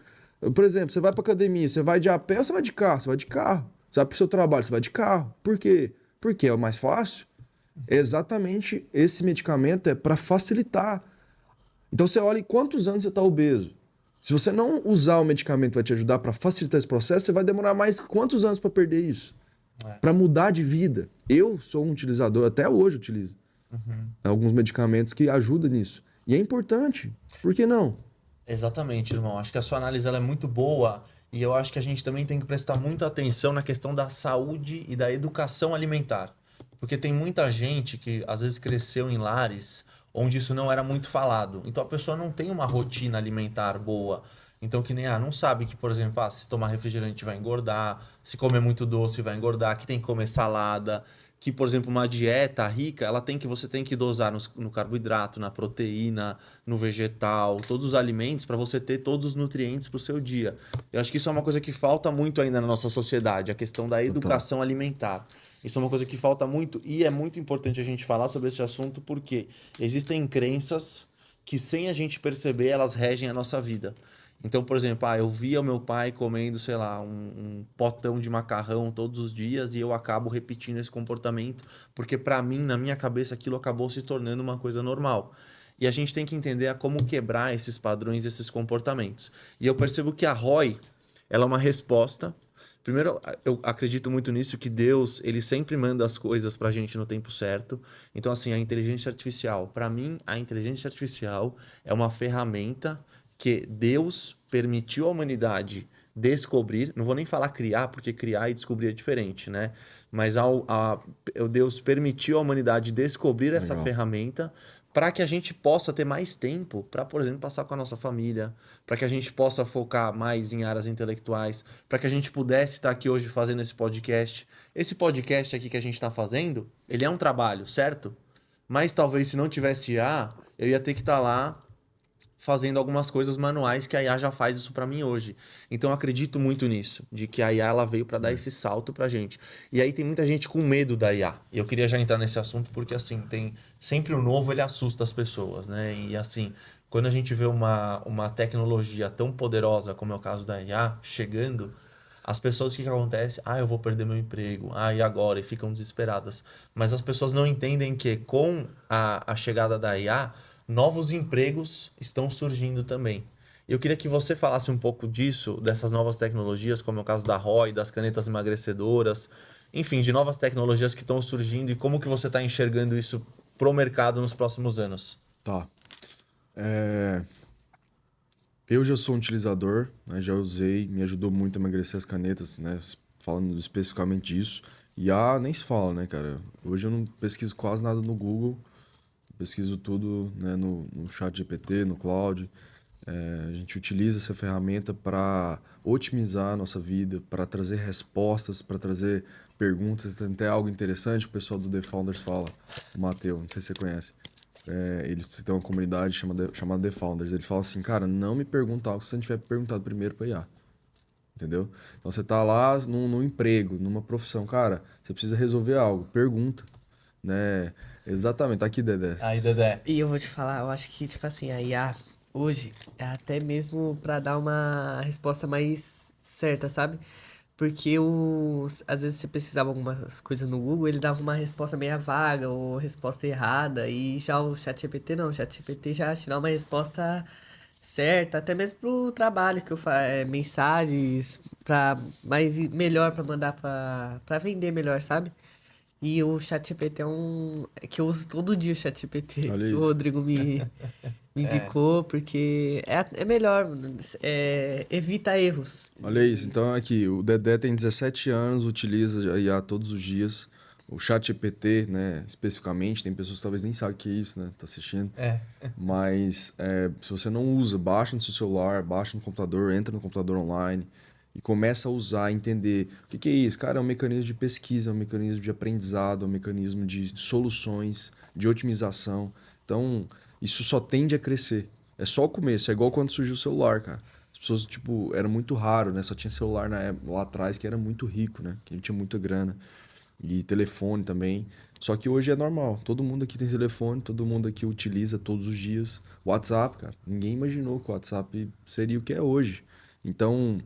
Por exemplo, você vai para academia, você vai de a pé ou você vai de carro? Você vai de carro. Você vai para o seu trabalho, você vai de carro. Por quê? Porque é o mais fácil. Exatamente esse medicamento é para facilitar. Então você olha em quantos anos você está obeso. Se você não usar o medicamento que vai te ajudar para facilitar esse processo, você vai demorar mais quantos anos para perder isso? Para mudar de vida. Eu sou um utilizador, até hoje utilizo alguns medicamentos que ajudam nisso. E é importante. Por que não? Exatamente, irmão. Acho que a sua análise ela é muito boa e eu acho que a gente também tem que prestar muita atenção na questão da saúde e da educação alimentar. Porque tem muita gente que às vezes cresceu em lares onde isso não era muito falado. Então a pessoa não tem uma rotina alimentar boa. Então que nem, não sabe que, por exemplo, se tomar refrigerante vai engordar, se comer muito doce vai engordar, que tem que comer salada, que, por exemplo, uma dieta rica, você tem que dosar no carboidrato, na proteína, no vegetal, todos os alimentos para você ter todos os nutrientes para o seu dia. Eu acho que isso é uma coisa que falta muito ainda na nossa sociedade, a questão da educação alimentar. Isso é uma coisa que falta muito e é muito importante a gente falar sobre esse assunto porque existem crenças que, sem a gente perceber, elas regem a nossa vida. Então, por exemplo, eu via o meu pai comendo, sei lá, um potão de macarrão todos os dias e eu acabo repetindo esse comportamento porque, para mim, na minha cabeça, aquilo acabou se tornando uma coisa normal. E a gente tem que entender como quebrar esses padrões, esses comportamentos. E eu percebo que a ROI, ela é uma resposta. Primeiro, eu acredito muito nisso, que Deus, ele sempre manda as coisas pra gente no tempo certo. Então, assim, a inteligência artificial, para mim, a inteligência artificial é uma ferramenta que Deus permitiu à humanidade descobrir, não vou nem falar criar, porque criar e descobrir é diferente, né? Mas Deus permitiu à humanidade descobrir essa ferramenta para que a gente possa ter mais tempo para, por exemplo, passar com a nossa família, para que a gente possa focar mais em áreas intelectuais, para que a gente pudesse estar aqui hoje fazendo esse podcast. Esse podcast aqui que a gente está fazendo, ele é um trabalho, certo? Mas talvez se não tivesse IA, eu ia ter que estar lá fazendo algumas coisas manuais que a IA já faz isso para mim hoje. Então eu acredito muito nisso, de que a IA ela veio para dar esse salto pra gente. E aí tem muita gente com medo da IA. E eu queria já entrar nesse assunto porque assim, tem sempre o novo, ele assusta as pessoas, né? E assim, quando a gente vê uma tecnologia tão poderosa como é o caso da IA chegando, as pessoas, o que acontece? Eu vou perder meu emprego. E agora? E ficam desesperadas. Mas as pessoas não entendem que com a chegada da IA, novos empregos estão surgindo também. Eu queria que você falasse um pouco disso, dessas novas tecnologias, como é o caso da ROI, das canetas emagrecedoras, enfim, de novas tecnologias que estão surgindo e como que você está enxergando isso pro mercado nos próximos anos. Tá. Eu já sou um utilizador, né? Já usei, me ajudou muito a emagrecer as canetas, né? Falando especificamente disso. E nem se fala, né, cara? Hoje eu não pesquiso quase nada no Google. Pesquiso tudo, né, no chat GPT, no cloud. A gente utiliza essa ferramenta para otimizar a nossa vida, para trazer respostas, para trazer perguntas. Tem até algo interessante que o pessoal do The Founders fala, o Matheus, não sei se você conhece. Eles têm uma comunidade chamada The Founders. Ele fala assim, cara, não me pergunta algo se você não tiver perguntado primeiro para IA. Entendeu? Então você tá lá num emprego, numa profissão. Cara, você precisa resolver algo, pergunta. Né? Exatamente, tá aqui, Dedé. Aí, Dedé. E eu vou te falar, eu acho que, tipo assim, a IA hoje é até mesmo pra dar uma resposta mais certa, sabe? Porque às vezes você precisava algumas coisas no Google, ele dava uma resposta meio vaga ou resposta errada. E já o ChatGPT não, o ChatGPT já te dá uma resposta certa, até mesmo pro trabalho que eu faço, mensagens melhor pra mandar pra vender melhor, sabe? E o ChatGPT é que eu uso todo dia o ChatGPT. Olha Que o isso. Rodrigo me indicou, porque é melhor, mano. Evita erros. Olha isso, então aqui, o Dedé tem 17 anos, utiliza a IA todos os dias. O ChatGPT, né, especificamente, tem pessoas que talvez nem sabem o que é isso, né, tá assistindo. É. Mas se você não usa, baixa no seu celular, baixa no computador, entra no computador online e começa a usar, entender o que é isso. Cara, é um mecanismo de pesquisa, é um mecanismo de aprendizado, é um mecanismo de soluções, de otimização. Então, isso só tende a crescer. É só o começo, é igual quando surgiu o celular, cara. As pessoas, tipo, era muito raro, né? Só tinha celular lá atrás que era muito rico, né? Que tinha muita grana. E telefone também. Só que hoje é normal. Todo mundo aqui tem telefone, todo mundo aqui utiliza todos os dias. WhatsApp, cara. Ninguém imaginou que o WhatsApp seria o que é hoje. Então,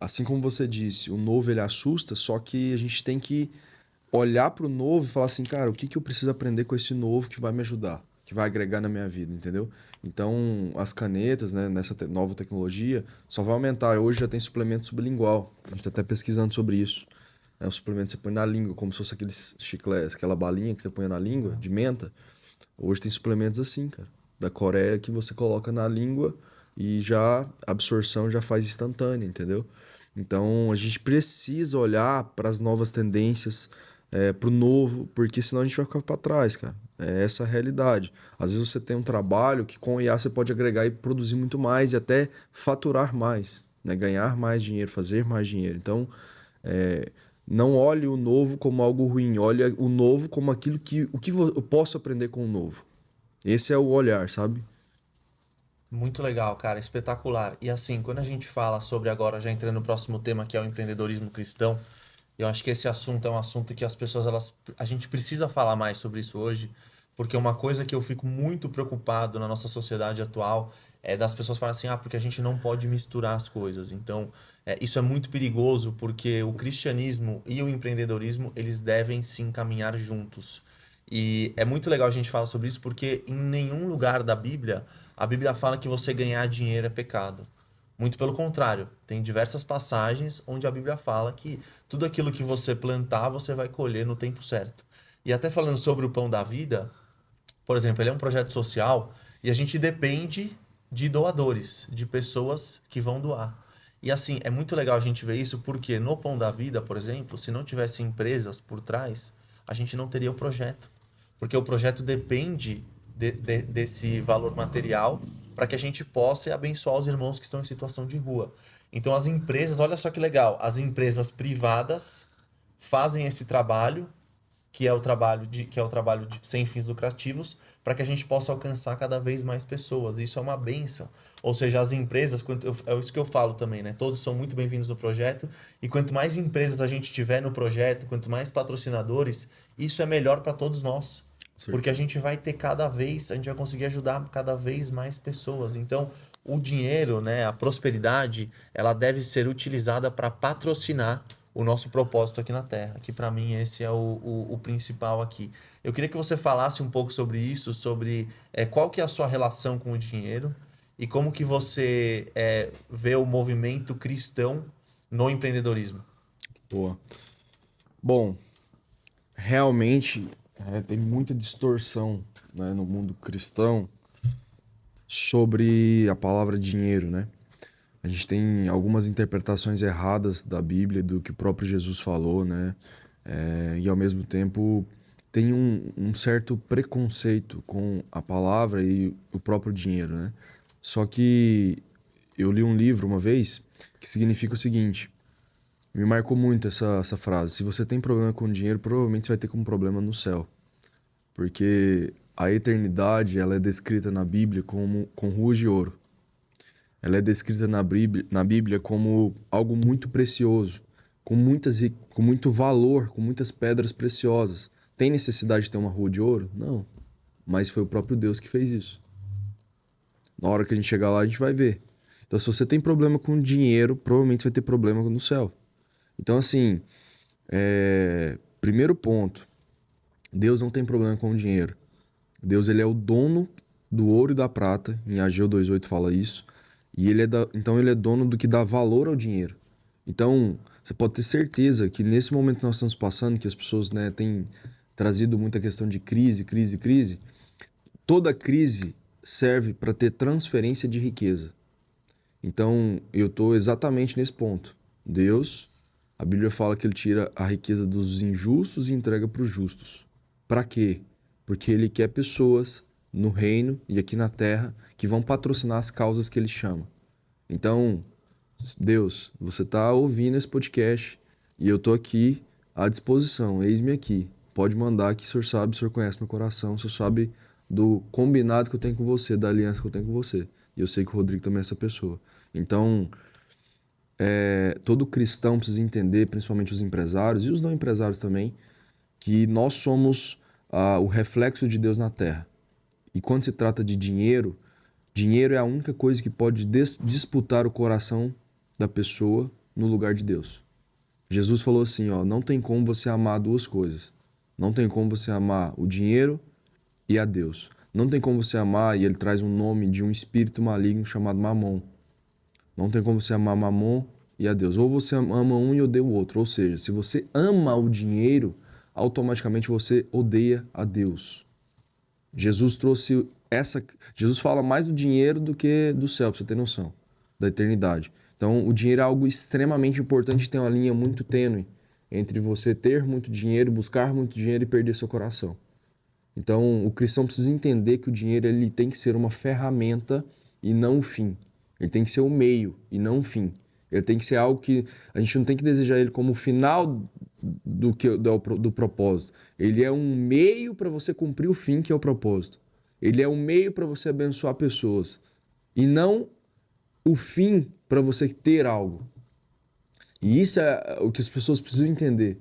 assim como você disse, o novo ele assusta, só que a gente tem que olhar para o novo e falar assim, cara, o que eu preciso aprender com esse novo que vai me ajudar, que vai agregar na minha vida, entendeu? Então, as canetas, né, nessa nova tecnologia, só vai aumentar. Hoje já tem suplemento sublingual. A gente está até pesquisando sobre isso. É um suplemento que você põe na língua, como se fosse aqueles chicletes, aquela balinha que você põe na língua, de menta. Hoje tem suplementos assim, cara, da Coreia, que você coloca na língua e já a absorção já faz instantânea, entendeu? Então, a gente precisa olhar para as novas tendências, para o novo, porque senão a gente vai ficar para trás, cara. É essa a realidade. Às vezes você tem um trabalho que com o IA você pode agregar e produzir muito mais e até faturar mais, né? Ganhar mais dinheiro, fazer mais dinheiro. Então, não olhe o novo como algo ruim, olhe o novo como aquilo que eu posso aprender com o novo. Esse é o olhar, sabe? Muito legal, cara, espetacular. E assim, quando a gente fala sobre agora, já entrando no próximo tema, que é o empreendedorismo cristão, eu acho que esse assunto é um assunto que as pessoas, a gente precisa falar mais sobre isso hoje, porque uma coisa que eu fico muito preocupado na nossa sociedade atual é das pessoas falarem assim, porque a gente não pode misturar as coisas. Então, isso é muito perigoso, porque o cristianismo e o empreendedorismo, eles devem se encaminhar juntos. E é muito legal a gente falar sobre isso, porque em nenhum lugar da Bíblia, a Bíblia fala que você ganhar dinheiro é pecado. Muito pelo contrário, tem diversas passagens onde a Bíblia fala que tudo aquilo que você plantar, você vai colher no tempo certo. E até falando sobre o Pão da Vida, por exemplo, ele é um projeto social e a gente depende de doadores, de pessoas que vão doar. E assim, é muito legal a gente ver isso porque no Pão da Vida, por exemplo, se não tivesse empresas por trás, a gente não teria o projeto. Porque o projeto depende desse valor material para que a gente possa abençoar os irmãos que estão em situação de rua. Então as empresas, olha só que legal, as empresas privadas fazem esse trabalho, que é o trabalho sem fins lucrativos, para que a gente possa alcançar cada vez mais pessoas. Isso é uma bênção. Ou seja, as empresas, é isso que eu falo também, né? Todos são muito bem-vindos no projeto, e quanto mais empresas a gente tiver no projeto, quanto mais patrocinadores, isso é melhor para todos nós. Sim. Porque a gente vai ter a gente vai conseguir ajudar cada vez mais pessoas. Então, o dinheiro, né, a prosperidade, ela deve ser utilizada para patrocinar o nosso propósito aqui na Terra, que para mim esse é o principal aqui. Eu queria que você falasse um pouco sobre isso, sobre qual que é a sua relação com o dinheiro e como que você vê o movimento cristão no empreendedorismo. Boa. Bom, realmente tem muita distorção, né, no mundo cristão sobre a palavra dinheiro, né? A gente tem algumas interpretações erradas da Bíblia, do que o próprio Jesus falou, né? E ao mesmo tempo tem um certo preconceito com a palavra e o próprio dinheiro, né? Só que eu li um livro uma vez que significa o seguinte: me marcou muito essa frase. Se você tem problema com dinheiro, provavelmente você vai ter um problema no céu. Porque a eternidade, ela é descrita na Bíblia como com ruas de ouro. Ela é descrita na Bíblia como algo muito precioso, com muito valor, com muitas pedras preciosas. Tem necessidade de ter uma rua de ouro? Não. Mas foi o próprio Deus que fez isso. Na hora que a gente chegar lá, a gente vai ver. Então, se você tem problema com dinheiro, provavelmente você vai ter problema no céu. Então, assim, primeiro ponto, Deus não tem problema com o dinheiro. Deus, ele é o dono do ouro e da prata, em Ageu 2:8 fala isso, e então ele é dono do que dá valor ao dinheiro. Então, Você pode ter certeza que nesse momento que nós estamos passando, que as pessoas, né, têm trazido muita questão de crise, toda crise serve para ter transferência de riqueza. Então, eu estou exatamente nesse ponto. Deus, a Bíblia fala que ele tira a riqueza dos injustos e entrega para os justos. Para quê? Porque ele quer pessoas no reino e aqui na terra que vão patrocinar as causas que ele chama. Então, Deus, você está ouvindo esse podcast e eu estou aqui à disposição. Eis-me aqui. Pode mandar que o Senhor sabe, o Senhor conhece meu coração, o Senhor sabe do combinado que eu tenho com você, da aliança que eu tenho com você. E eu sei que o Rodrigo também é essa pessoa. Então, todo cristão precisa entender, principalmente os empresários e os não empresários também, que nós somos o reflexo de Deus na terra. E quando se trata de dinheiro, dinheiro é a única coisa que pode disputar o coração da pessoa no lugar de Deus. Jesus falou assim, ó, não tem como você amar duas coisas. Não tem como você amar o dinheiro e a Deus. Não tem como você amar, e ele traz um nome de um espírito maligno chamado Mamon. Não tem como você amar Mamon e a Deus. Ou você ama um e odeia o outro. Ou seja, se você ama o dinheiro, automaticamente você odeia a Deus. Jesus trouxe Jesus fala mais do dinheiro do que do céu, pra você ter noção, da eternidade. Então, o dinheiro é algo extremamente importante, tem uma linha muito tênue entre você ter muito dinheiro, buscar muito dinheiro e perder seu coração. Então, o cristão precisa entender que o dinheiro ele tem que ser uma ferramenta e não um fim. Ele tem que ser o meio e não um fim. Ele tem que ser algo que a gente não tem que desejar ele como o final do propósito. Ele é um meio para você cumprir o fim, que é o propósito. Ele é um meio para você abençoar pessoas. E não o fim para você ter algo. E isso é o que as pessoas precisam entender.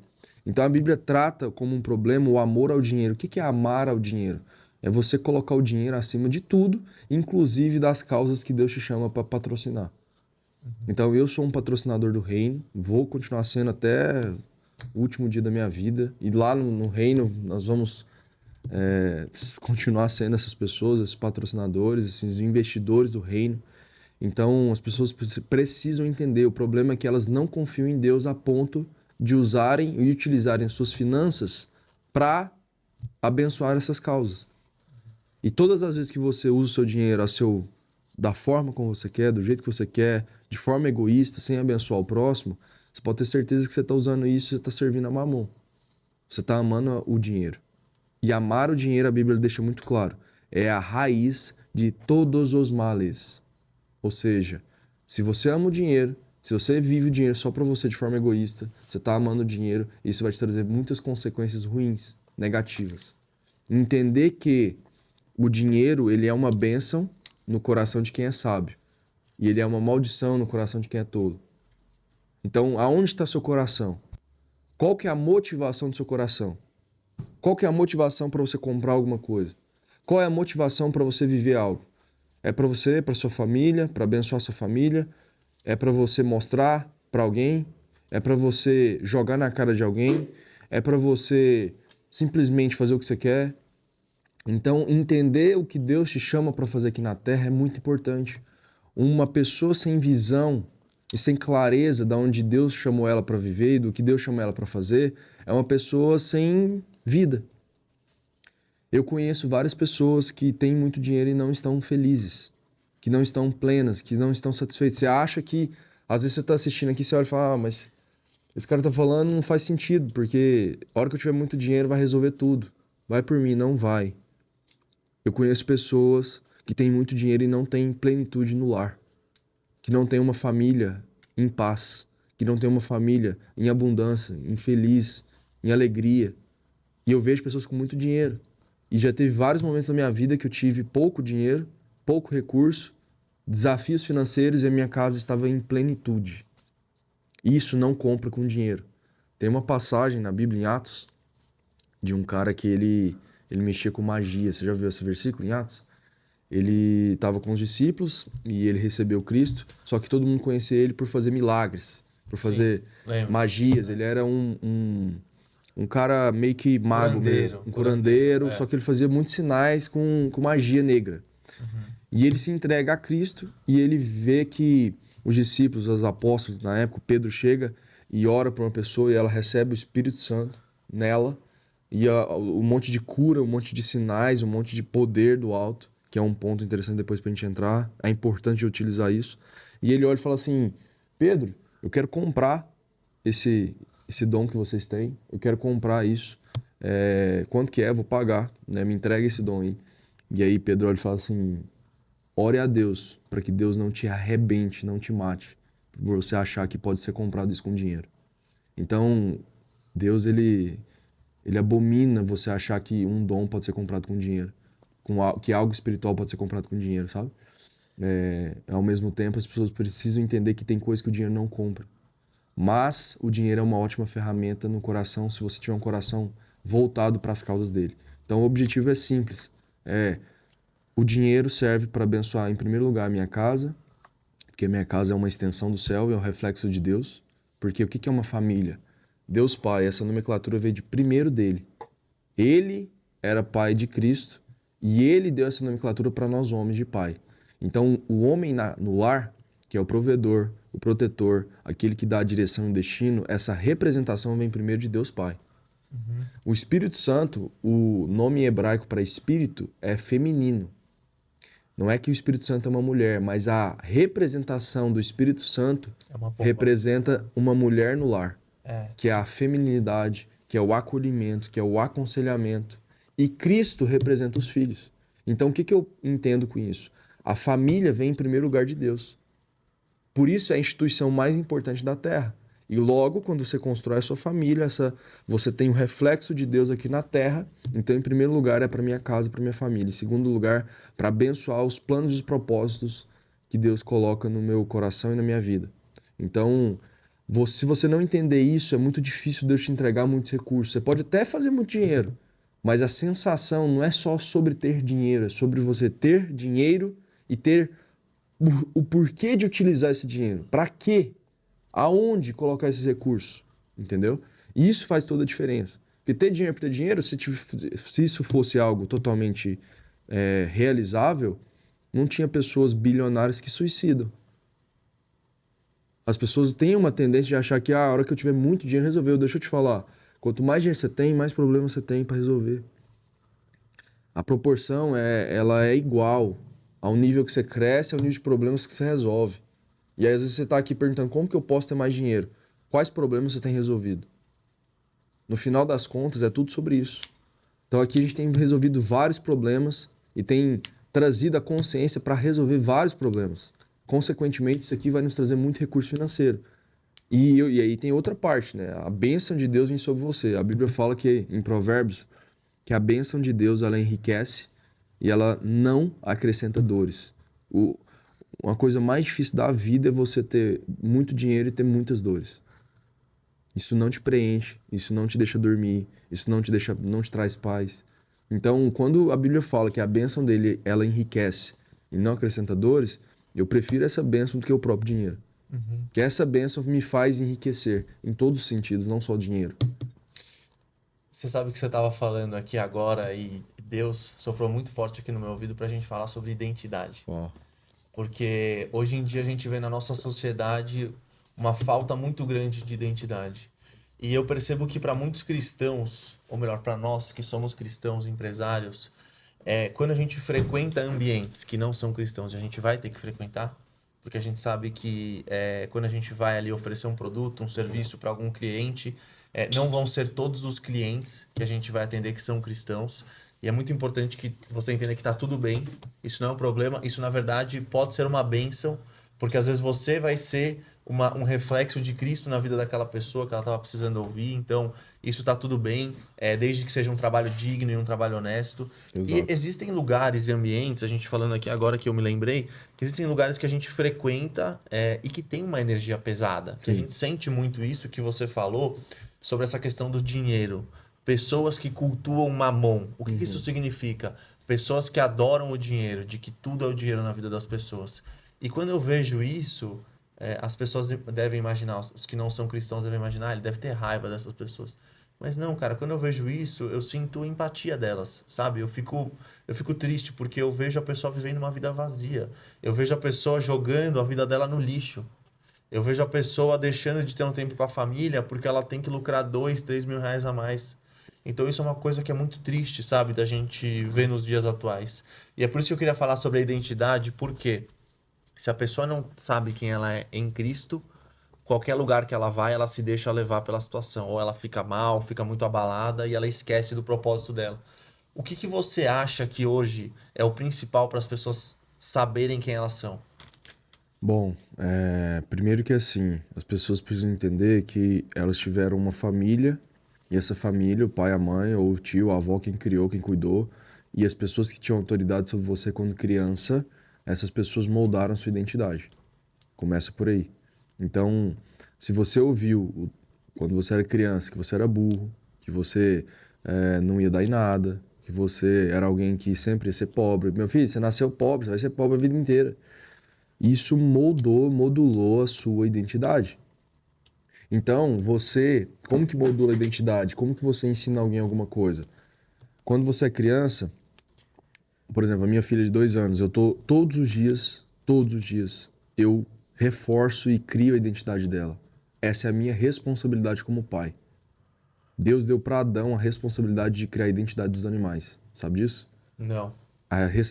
Então a Bíblia trata como um problema o amor ao dinheiro. O que é amar ao dinheiro? É você colocar o dinheiro acima de tudo, inclusive das causas que Deus te chama para patrocinar. Então eu sou um patrocinador do reino, vou continuar sendo até o último dia da minha vida. E lá no reino nós vamos continuar sendo essas pessoas, esses patrocinadores, esses investidores do reino. Então as pessoas precisam entender, o problema é que elas não confiam em Deus a ponto de usarem e utilizarem suas finanças para abençoar essas causas. E todas as vezes que você usa o seu dinheiro da forma como você quer, do jeito que você quer, de forma egoísta, sem abençoar o próximo, você pode ter certeza que você está usando isso e você está servindo a Mamon. Você está amando o dinheiro. E amar o dinheiro, a Bíblia deixa muito claro, é a raiz de todos os males. Ou seja, se você ama o dinheiro, se você vive o dinheiro só para você de forma egoísta, você está amando o dinheiro e isso vai te trazer muitas consequências ruins, negativas. Entender que o dinheiro ele é uma bênção no coração de quem é sábio e ele é uma maldição no coração de quem é tolo. Então, aonde está seu coração? Qual que é a motivação do seu coração? Qual que é a motivação para você comprar alguma coisa? Qual é a motivação para você viver algo? É para você, para sua família, para abençoar sua família? É para você mostrar para alguém? É para você jogar na cara de alguém? É para você simplesmente fazer o que você quer? Então, entender o que Deus te chama para fazer aqui na Terra é muito importante. Uma pessoa sem visão e sem clareza de onde Deus chamou ela para viver e do que Deus chamou ela para fazer, é uma pessoa sem vida. Eu conheço várias pessoas que têm muito dinheiro e não estão felizes, que não estão plenas, que não estão satisfeitas. Você acha que, às vezes você está assistindo aqui, você olha e fala, mas esse cara está falando não faz sentido, porque a hora que eu tiver muito dinheiro vai resolver tudo. Vai por mim, não vai. Eu conheço pessoas que têm muito dinheiro e não têm plenitude no lar, que não têm uma família em paz, que não têm uma família em abundância, em feliz, em alegria. E eu vejo pessoas com muito dinheiro. E já teve vários momentos na minha vida que eu tive pouco dinheiro, pouco recurso, desafios financeiros e a minha casa estava em plenitude. Isso não compra com dinheiro. Tem uma passagem na Bíblia, em Atos, de um cara que ele mexia com magia. Você já viu esse versículo em Atos? Ele estava com os discípulos e ele recebeu Cristo, só que todo mundo conhecia ele por fazer milagres, por fazer magias. Ele era um cara meio que mago mesmo, um curandeiro, só que ele fazia muitos sinais com magia negra. E ele se entrega a Cristo e ele vê que os discípulos, os apóstolos na época, Pedro chega e ora por uma pessoa e ela recebe o Espírito Santo nela, e um monte de cura, um monte de sinais, um monte de poder do alto, que é um ponto interessante depois pra gente entrar, é importante utilizar isso. E ele olha e fala assim, Pedro, eu quero comprar esse dom que vocês têm, eu quero comprar isso, quanto que é, vou pagar, né? Me entrega esse dom aí. E aí Pedro olha e fala assim, ore a Deus, para que Deus não te arrebente, não te mate, por você achar que pode ser comprado isso com dinheiro. Então, Deus, ele abomina você achar que um dom pode ser comprado com dinheiro, que algo espiritual pode ser comprado com dinheiro, sabe? Ao mesmo tempo, as pessoas precisam entender que tem coisa que o dinheiro não compra. Mas o dinheiro é uma ótima ferramenta no coração, se você tiver um coração voltado para as causas dele. Então, o objetivo é simples. O dinheiro serve para abençoar, em primeiro lugar, a minha casa, porque a minha casa é uma extensão do céu, é um reflexo de Deus. Porque o que é uma família? Deus Pai, essa nomenclatura veio de primeiro dele. Ele era pai de Cristo e ele deu essa nomenclatura para nós homens de pai. Então, o homem no lar, que é o provedor, o protetor, aquele que dá a direção e o destino, essa representação vem primeiro de Deus Pai. Uhum. O Espírito Santo, o nome hebraico para espírito é feminino. Não é que o Espírito Santo é uma mulher, mas a representação do Espírito Santo representa uma mulher no lar. Que é a feminilidade, que é o acolhimento, que é o aconselhamento. E Cristo representa os filhos. Então, o que eu entendo com isso? A família vem em primeiro lugar de Deus. Por isso é a instituição mais importante da Terra. E logo, quando você constrói a sua família, você tem um reflexo de Deus aqui na Terra. Então, em primeiro lugar, é para minha casa, para minha família. Em segundo lugar, para abençoar os planos e os propósitos que Deus coloca no meu coração e na minha vida. Então, se você não entender isso, é muito difícil Deus te entregar muitos recursos. Você pode até fazer muito dinheiro, mas a sensação não é só sobre ter dinheiro, é sobre você ter dinheiro e ter o porquê de utilizar esse dinheiro. Para quê? Aonde colocar esses recursos? Entendeu? E isso faz toda a diferença. Porque ter dinheiro por ter dinheiro, se isso fosse algo totalmente realizável, não tinha pessoas bilionárias que suicidam. As pessoas têm uma tendência de achar que a hora que eu tiver muito dinheiro, resolveu. Deixa eu te falar. Quanto mais dinheiro você tem, mais problemas você tem para resolver. A proporção ela é igual ao nível que você cresce, ao nível de problemas que você resolve. E aí, às vezes, você está aqui perguntando como que eu posso ter mais dinheiro? Quais problemas você tem resolvido? No final das contas, é tudo sobre isso. Então, aqui a gente tem resolvido vários problemas e tem trazido a consciência para resolver vários problemas. Consequentemente, isso aqui vai nos trazer muito recurso financeiro. E aí tem outra parte, né? A bênção de Deus vem sobre você. A Bíblia fala que, em Provérbios, que a bênção de Deus, ela enriquece e ela não acrescenta dores. Uma coisa mais difícil da vida é você ter muito dinheiro e ter muitas dores. Isso não te preenche, isso não te deixa dormir, isso não te traz paz. Então, quando a Bíblia fala que a bênção dele, ela enriquece e não acrescenta dores, eu prefiro essa bênção do que o próprio dinheiro. Uhum. Que essa bênção me faz enriquecer em todos os sentidos, não só o dinheiro. Você sabe que você estava falando aqui agora e Deus soprou muito forte aqui no meu ouvido para a gente falar sobre identidade. Oh. Porque hoje em dia a gente vê na nossa sociedade uma falta muito grande de identidade. E eu percebo que para muitos cristãos, ou melhor, para nós que somos cristãos, empresários, quando a gente frequenta ambientes que não são cristãos, a gente vai ter que frequentar, porque a gente sabe que quando a gente vai ali oferecer um produto, um serviço para algum cliente, não vão ser todos os clientes que a gente vai atender que são cristãos. E é muito importante que você entenda que está tudo bem, isso não é um problema, isso na verdade pode ser uma bênção, porque às vezes você vai ser um reflexo de Cristo na vida daquela pessoa que ela estava precisando ouvir, então isso está tudo bem, desde que seja um trabalho digno e um trabalho honesto. Exato. E existem lugares e ambientes, a gente falando aqui agora que eu me lembrei, que existem lugares que a gente frequenta e que tem uma energia pesada, que a gente sente muito isso que você falou sobre essa questão do dinheiro. Pessoas que cultuam mamon. O que isso significa? Pessoas que adoram o dinheiro, de que tudo é o dinheiro na vida das pessoas. E quando eu vejo isso, as pessoas devem imaginar, os que não são cristãos devem imaginar, ele deve ter raiva dessas pessoas. Mas não, cara, quando eu vejo isso, eu sinto empatia delas, sabe? Eu fico triste porque eu vejo a pessoa vivendo uma vida vazia. Eu vejo a pessoa jogando a vida dela no lixo. Eu vejo a pessoa deixando de ter um tempo com a família porque ela tem que lucrar 2, 3 mil reais a mais. Então isso é uma coisa que é muito triste, sabe, da gente ver nos dias atuais. E é por isso que eu queria falar sobre a identidade, porque se a pessoa não sabe quem ela é em Cristo, qualquer lugar que ela vai, ela se deixa levar pela situação. Ou ela fica mal, fica muito abalada e ela esquece do propósito dela. O que que você acha que hoje é o principal para as pessoas saberem quem elas são? Bom, primeiro que assim, as pessoas precisam entender que elas tiveram uma família, e essa família, o pai, a mãe, ou o tio, a avó, quem criou, quem cuidou, e as pessoas que tinham autoridade sobre você quando criança, essas pessoas moldaram sua identidade. Começa por aí. Então, se você ouviu quando você era criança que você era burro, que você não ia dar em nada, que você era alguém que sempre ia ser pobre. Meu filho, você nasceu pobre, você vai ser pobre a vida inteira. Isso modulou a sua identidade. Então, como que modula a identidade? Como que você ensina alguém alguma coisa? Quando você é criança, por exemplo, a minha filha de 2 anos, eu tô todos os dias, eu reforço e crio a identidade dela. Essa é a minha responsabilidade como pai. Deus deu para Adão a responsabilidade de criar a identidade dos animais. Sabe disso? Não.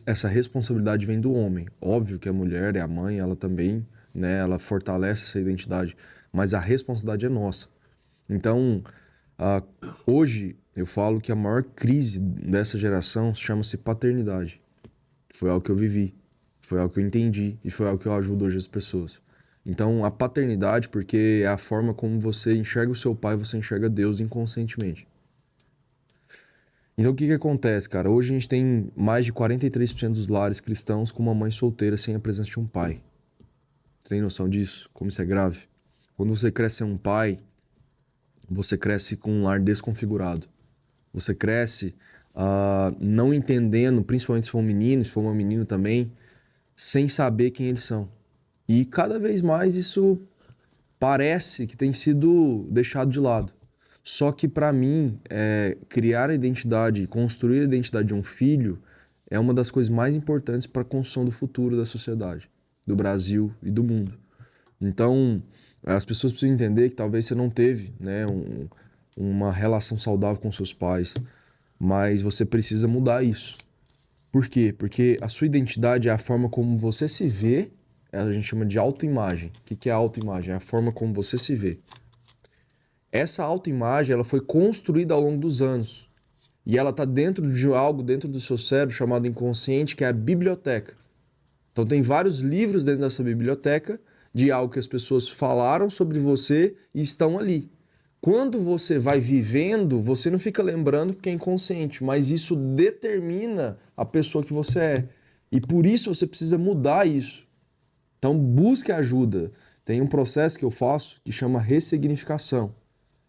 Essa responsabilidade vem do homem. Óbvio que a mulher é a mãe, ela também, né, ela fortalece essa identidade, mas a responsabilidade é nossa. Então, hoje eu falo que a maior crise dessa geração chama-se paternidade. Foi algo que eu vivi, foi algo que eu entendi e foi algo que eu ajudo hoje as pessoas. Então, a paternidade, porque é a forma como você enxerga o seu pai, você enxerga Deus inconscientemente. Então, o que que acontece, cara? Hoje a gente tem mais de 43% dos lares cristãos com uma mãe solteira sem a presença de um pai. Você tem noção disso? Como isso é grave? Quando você cresce sem um pai, você cresce com um lar desconfigurado. Você cresce não entendendo, principalmente se for um menino, se for uma menina também, sem saber quem eles são. E cada vez mais isso parece que tem sido deixado de lado. Só que para mim, criar a identidade, construir a identidade de um filho é uma das coisas mais importantes para a construção do futuro da sociedade, do Brasil e do mundo. Então, as pessoas precisam entender que talvez você não teve, né, uma relação saudável com seus pais, mas você precisa mudar isso. Por quê? Porque a sua identidade é a forma como você se vê, a gente chama de autoimagem. O que é autoimagem? É a forma como você se vê. Essa autoimagem, ela foi construída ao longo dos anos. E ela está dentro de algo, dentro do seu cérebro, chamado inconsciente, que é a biblioteca. Então tem vários livros dentro dessa biblioteca de algo que as pessoas falaram sobre você e estão ali. Quando você vai vivendo, você não fica lembrando porque é inconsciente, mas isso determina a pessoa que você é. E por isso você precisa mudar isso. Então busque ajuda. Tem um processo que eu faço que chama ressignificação,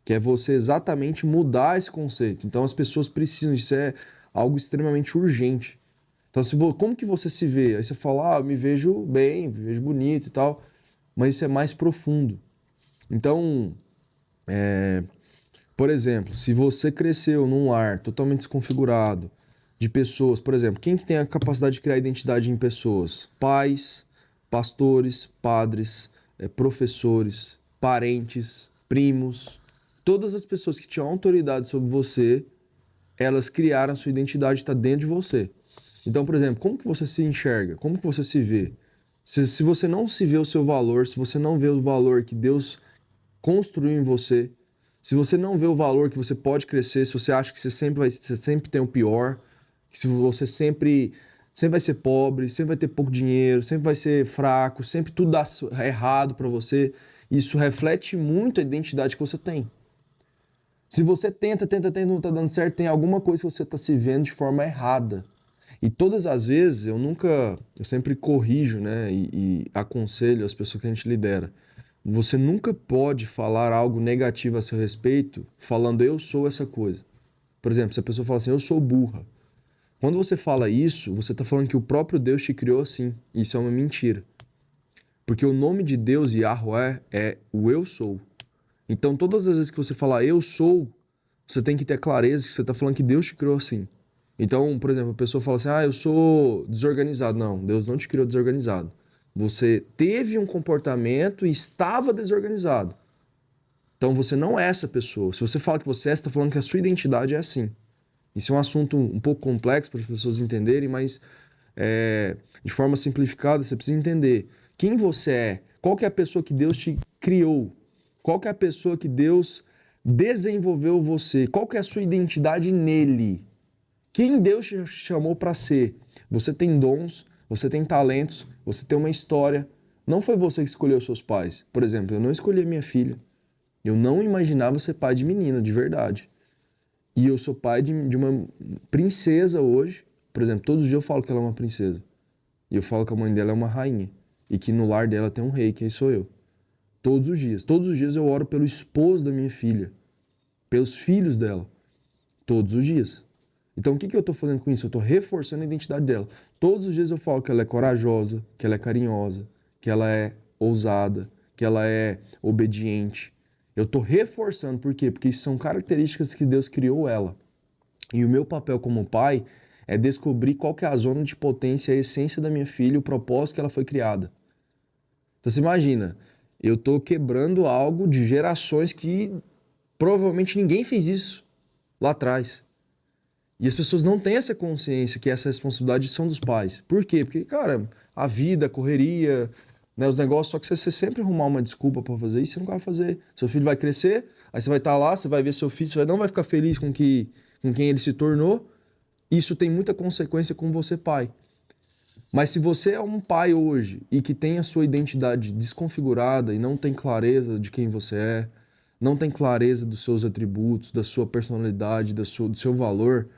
que é você exatamente mudar esse conceito. Então as pessoas precisam, isso é algo extremamente urgente. Então como que você se vê? Aí você fala, eu me vejo bem, me vejo bonito e tal, mas isso é mais profundo. Então, por exemplo, se você cresceu num lar totalmente desconfigurado, de pessoas, por exemplo, quem que tem a capacidade de criar identidade em pessoas? Pais, pastores, padres, professores, parentes, primos, todas as pessoas que tinham autoridade sobre você, elas criaram a sua identidade, está dentro de você. Então, por exemplo, como que você se enxerga? Como que você se vê? Se você não se vê o seu valor, se você não vê o valor que Deus construiu em você, se você não vê o valor que você pode crescer, se você acha que você sempre tem o pior, que se você sempre vai ser pobre, sempre vai ter pouco dinheiro, sempre vai ser fraco, sempre tudo dá errado para você, isso reflete muito a identidade que você tem. Se você tenta, não tá dando certo, tem alguma coisa que você tá se vendo de forma errada. E todas as vezes, eu sempre corrijo, né, e aconselho as pessoas que a gente lidera. Você nunca pode falar algo negativo a seu respeito falando eu sou essa coisa. Por exemplo, se a pessoa fala assim, eu sou burra. Quando você fala isso, você está falando que o próprio Deus te criou assim. Isso é uma mentira. Porque o nome de Deus, Yahweh, é o eu sou. Então, todas as vezes que você falar eu sou, você tem que ter clareza que você está falando que Deus te criou assim. Então, por exemplo, a pessoa fala assim, eu sou desorganizado. Não, Deus não te criou desorganizado. Você teve um comportamento e estava desorganizado. Então você não é essa pessoa. Se você fala que você é, você está falando que a sua identidade é assim. Isso é um assunto um pouco complexo para as pessoas entenderem, mas de forma simplificada você precisa entender quem você é, qual que é a pessoa que Deus te criou, qual que é a pessoa que Deus desenvolveu você, qual que é a sua identidade nele, quem Deus te chamou para ser. Você tem dons, você tem talentos, você tem uma história. Não foi você que escolheu seus pais. Por exemplo, eu não escolhi minha filha. Eu não imaginava ser pai de menina, de verdade. E eu sou pai de uma princesa hoje. Por exemplo, todos os dias eu falo que ela é uma princesa. E eu falo que a mãe dela é uma rainha. E que no lar dela tem um rei, que sou eu. Todos os dias. Todos os dias eu oro pelo esposo da minha filha. Pelos filhos dela. Todos os dias. Então o que eu estou fazendo com isso? Eu estou reforçando a identidade dela. Todos os dias eu falo que ela é corajosa, que ela é carinhosa, que ela é ousada, que ela é obediente. Eu estou reforçando, por quê? Porque isso são características que Deus criou ela. E o meu papel como pai é descobrir qual que é a zona de potência, a essência da minha filha, o propósito que ela foi criada. Então você imagina, eu estou quebrando algo de gerações que provavelmente ninguém fez isso lá atrás. E as pessoas não têm essa consciência que essa responsabilidade são dos pais. Por quê? Porque, cara, a vida, a correria, né, os negócios, só que você sempre arrumar uma desculpa para fazer isso, você nunca vai fazer. Seu filho vai crescer, aí você vai estar lá, você vai ver seu filho, você não vai ficar feliz com quem ele se tornou. Isso tem muita consequência com você, pai. Mas se você é um pai hoje e que tem a sua identidade desconfigurada e não tem clareza de quem você é, não tem clareza dos seus atributos, da sua personalidade, do seu valor,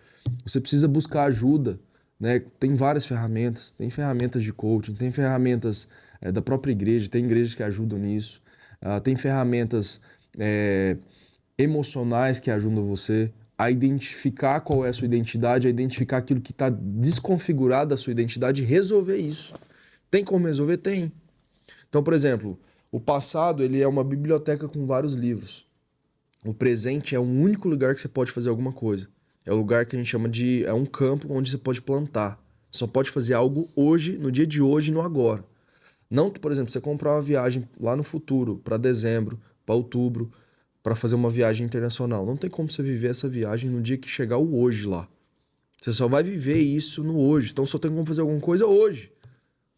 você precisa buscar ajuda, né? Tem várias ferramentas, tem ferramentas de coaching, tem ferramentas da própria igreja, tem igrejas que ajudam nisso, tem ferramentas emocionais que ajudam você a identificar qual é a sua identidade, a identificar aquilo que está desconfigurado da sua identidade e resolver isso. Tem como resolver? Tem. Então, por exemplo, o passado ele é uma biblioteca com vários livros. O presente é o único lugar que você pode fazer alguma coisa. É o lugar que a gente chama de... é um campo onde você pode plantar. Só pode fazer algo hoje, no dia de hoje e no agora. Não, por exemplo, você comprar uma viagem lá no futuro, para dezembro, para outubro, para fazer uma viagem internacional. Não tem como você viver essa viagem no dia que chegar o hoje lá. Você só vai viver isso no hoje. Então só tem como fazer alguma coisa hoje.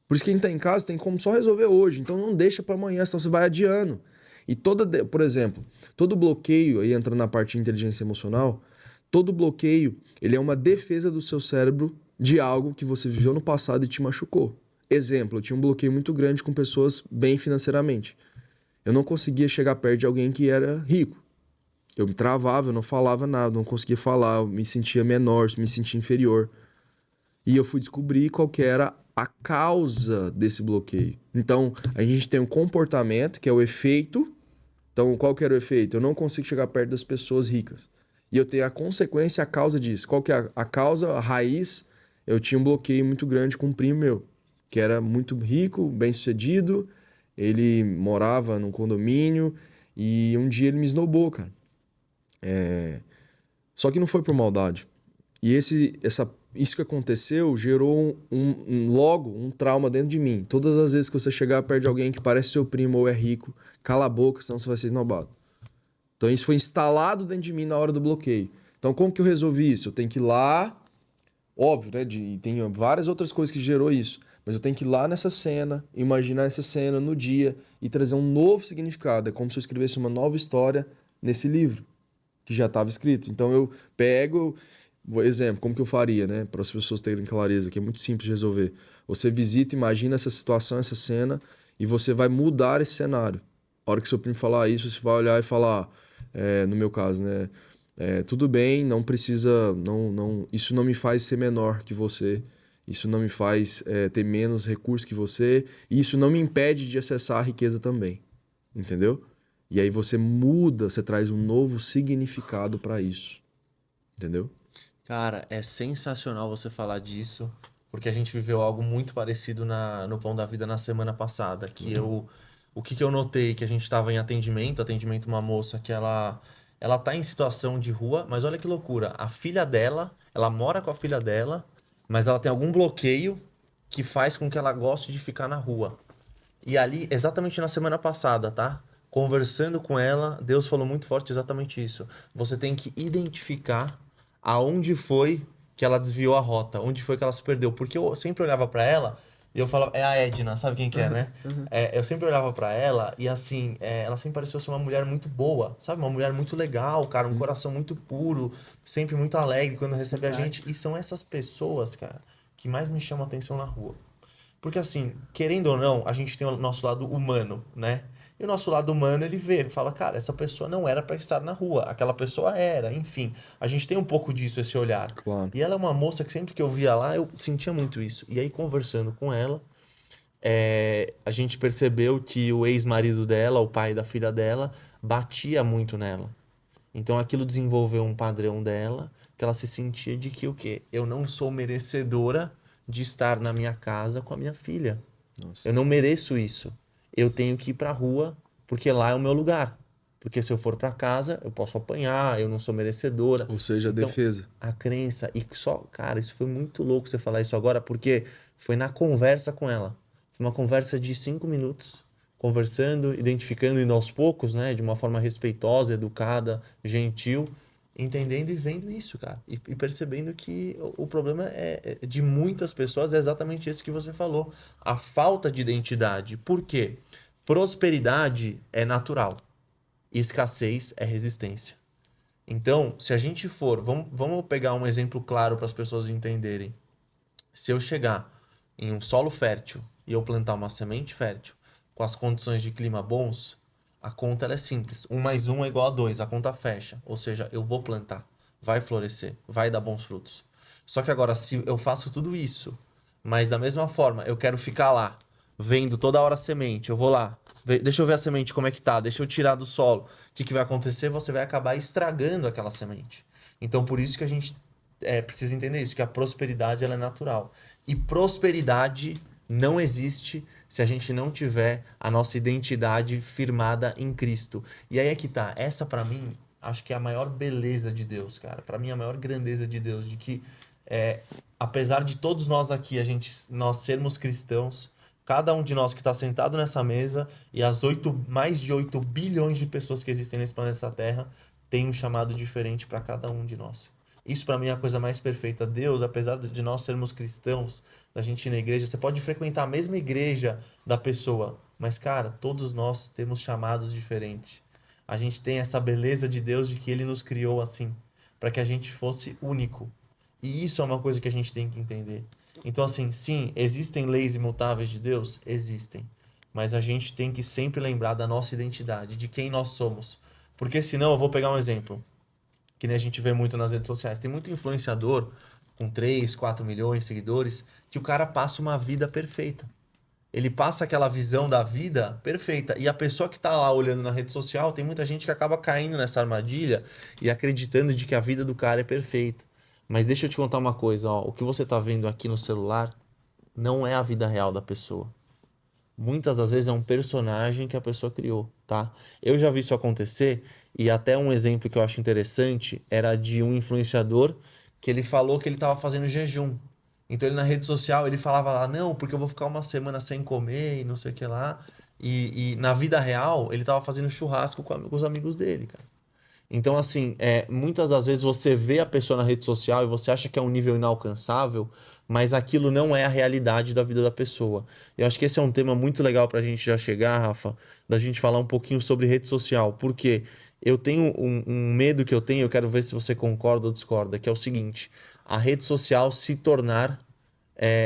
Por isso que quem está em casa tem como só resolver hoje. Então não deixa para amanhã, senão você vai adiando. E por exemplo, todo bloqueio, aí entra na parte de inteligência emocional, todo bloqueio, ele é uma defesa do seu cérebro de algo que você viveu no passado e te machucou. Exemplo, eu tinha um bloqueio muito grande com pessoas bem financeiramente. Eu não conseguia chegar perto de alguém que era rico. Eu me travava, eu não falava nada, não conseguia falar, eu me sentia menor, me sentia inferior. E eu fui descobrir qual que era a causa desse bloqueio. Então, a gente tem um comportamento, que é o efeito. Então, qual que era o efeito? Eu não consigo chegar perto das pessoas ricas. E eu tenho a consequência, a causa disso. Qual que é a causa, a raiz? Eu tinha um bloqueio muito grande com um primo meu, que era muito rico, bem-sucedido. Ele morava num condomínio e um dia ele me esnobou, cara. Só que não foi por maldade. E isso que aconteceu gerou logo um trauma dentro de mim. Todas as vezes que você chegar perto de alguém que parece seu primo ou é rico, cala a boca, senão você vai ser esnobado. Então isso foi instalado dentro de mim na hora do bloqueio. Então como que eu resolvi isso? Eu tenho que ir lá, óbvio, né? E tem várias outras coisas que gerou isso. Mas eu tenho que ir lá nessa cena, imaginar essa cena no dia e trazer um novo significado. É como se eu escrevesse uma nova história nesse livro, que já estava escrito. Então eu pego, exemplo, como que eu faria, né? Para as pessoas terem clareza, que é muito simples de resolver. Você visita, imagina essa situação, essa cena, e você vai mudar esse cenário. A hora que seu primo falar isso, você vai olhar e falar, no meu caso, né? Tudo bem, não precisa, isso não me faz ser menor que você. Isso não me faz ter menos recursos que você. E isso não me impede de acessar a riqueza também. Entendeu? E aí você muda, você traz um novo significado para isso. Entendeu? Cara, é sensacional você falar disso, porque a gente viveu algo muito parecido no Pão da Vida na semana passada. Que o que eu notei? Que a gente estava em atendimento uma moça que ela tá em situação de rua, mas olha que loucura. A filha dela, ela mora com a filha dela, mas ela tem algum bloqueio que faz com que ela goste de ficar na rua. E ali, exatamente na semana passada, tá? Conversando com ela, Deus falou muito forte exatamente isso. Você tem que identificar aonde foi que ela desviou a rota, onde foi que ela se perdeu. Porque eu sempre olhava pra ela e eu falava, é a Edna, sabe quem que é, né? Eu sempre olhava pra ela e assim, ela sempre pareceu ser uma mulher muito boa, sabe? Uma mulher muito legal, cara, um coração muito puro, sempre muito alegre quando recebe a gente. E são essas pessoas, cara, que mais me chamam a atenção na rua. Porque assim, querendo ou não, a gente tem o nosso lado humano, né? E o nosso lado humano, ele vê, ele fala, cara, essa pessoa não era pra estar na rua, aquela pessoa era, enfim. A gente tem um pouco disso, esse olhar. Claro. E ela é uma moça que sempre que eu via lá, eu sentia muito isso. E aí, conversando com ela, a gente percebeu que o ex-marido dela, o pai da filha dela, batia muito nela. Então aquilo desenvolveu um padrão dela, que ela se sentia de que o quê? Eu não sou merecedora de estar na minha casa com a minha filha. Nossa. Eu não mereço isso. Eu tenho que ir pra rua, porque lá é o meu lugar. Porque se eu for pra casa, eu posso apanhar, eu não sou merecedora. Ou seja, a Então, defesa. a crença, e só, cara, isso foi muito louco você falar isso agora, porque foi na conversa com ela. Foi uma conversa de 5 minutos, conversando, identificando, indo aos poucos, né, de uma forma respeitosa, educada, gentil, entendendo e vendo isso, cara. E percebendo que o problema de muitas pessoas é exatamente esse que você falou. A falta de identidade. Por quê? Prosperidade é natural. Escassez é resistência. Então, se a gente for, vamos pegar um exemplo claro para as pessoas entenderem. Se eu chegar em um solo fértil e eu plantar uma semente fértil com as condições de clima bons, a conta ela é simples. 1 mais 1 é igual a 2, a conta fecha. Ou seja, eu vou plantar, vai florescer, vai dar bons frutos. Só que agora, se eu faço tudo isso, mas da mesma forma eu quero ficar lá, vendo toda hora a semente, eu vou lá, deixa eu ver a semente como é que tá, deixa eu tirar do solo, o que vai acontecer? Você vai acabar estragando aquela semente. Então, por isso que a gente precisa entender isso, que a prosperidade ela é natural. E prosperidade não existe se a gente não tiver a nossa identidade firmada em Cristo. E aí é que tá, essa pra mim, acho que é a maior beleza de Deus, cara. Pra mim, a maior grandeza de Deus, de que apesar de todos nós aqui, nós sermos cristãos, cada um de nós que está sentado nessa mesa e as mais de 8 bilhões de pessoas que existem nesse planeta Terra tem um chamado diferente para cada um de nós. Isso para mim é a coisa mais perfeita. Deus, apesar de nós sermos cristãos, da gente ir na igreja, você pode frequentar a mesma igreja da pessoa, mas cara, todos nós temos chamados diferentes. A gente tem essa beleza de Deus de que Ele nos criou assim, para que a gente fosse único. E isso é uma coisa que a gente tem que entender. Então, assim, sim, existem leis imutáveis de Deus? Existem. Mas a gente tem que sempre lembrar da nossa identidade, de quem nós somos. Porque senão, eu vou pegar um exemplo, que nem a gente vê muito nas redes sociais. Tem muito influenciador com 3, 4 milhões de seguidores, que o cara passa uma vida perfeita. Ele passa aquela visão da vida perfeita. E a pessoa que tá lá olhando na rede social, tem muita gente que acaba caindo nessa armadilha e acreditando de que a vida do cara é perfeita. Mas deixa eu te contar uma coisa, ó. O que você tá vendo aqui no celular não é a vida real da pessoa. Muitas das vezes é um personagem que a pessoa criou, tá? Eu já vi isso acontecer e até um exemplo que eu acho interessante era de um influenciador que ele falou que ele estava fazendo jejum. Então ele na rede social ele falava lá, não, porque eu vou ficar uma semana sem comer e não sei o que lá. E na vida real ele estava fazendo churrasco com os amigos dele, cara. Então, assim, muitas das vezes você vê a pessoa na rede social e você acha que é um nível inalcançável, mas aquilo não é a realidade da vida da pessoa. Eu acho que esse é um tema muito legal pra gente já chegar, Rafa, da gente falar um pouquinho sobre rede social. Porque eu tenho um medo que eu quero ver se você concorda ou discorda, que é o seguinte: a rede social se tornar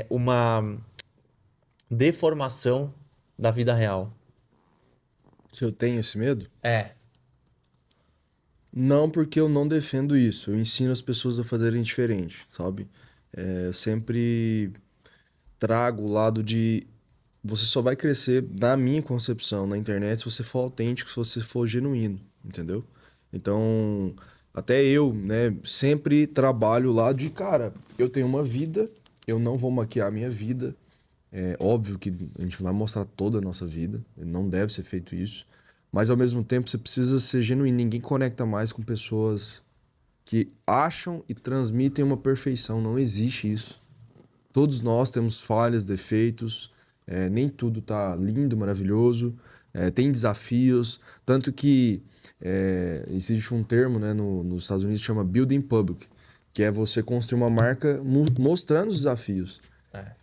uma deformação da vida real. Se eu tenho esse medo? É. Não, porque eu não defendo isso. Eu ensino as pessoas a fazerem diferente, sabe? Eu sempre trago o lado de você só vai crescer, na minha concepção, na internet, se você for autêntico, se você for genuíno, entendeu? Então, até eu, né, sempre trabalho lá de, cara, eu tenho uma vida, eu não vou maquiar a minha vida. É óbvio que a gente vai mostrar toda a nossa vida, não deve ser feito isso. Mas ao mesmo tempo você precisa ser genuíno. Ninguém conecta mais com pessoas que acham e transmitem uma perfeição. Não existe isso. Todos nós temos falhas, defeitos Nem tudo tá lindo, maravilhoso. Tem desafios. Tanto que existe um termo, né, nos Estados Unidos que chama Building Public, que é você construir uma marca mostrando os desafios.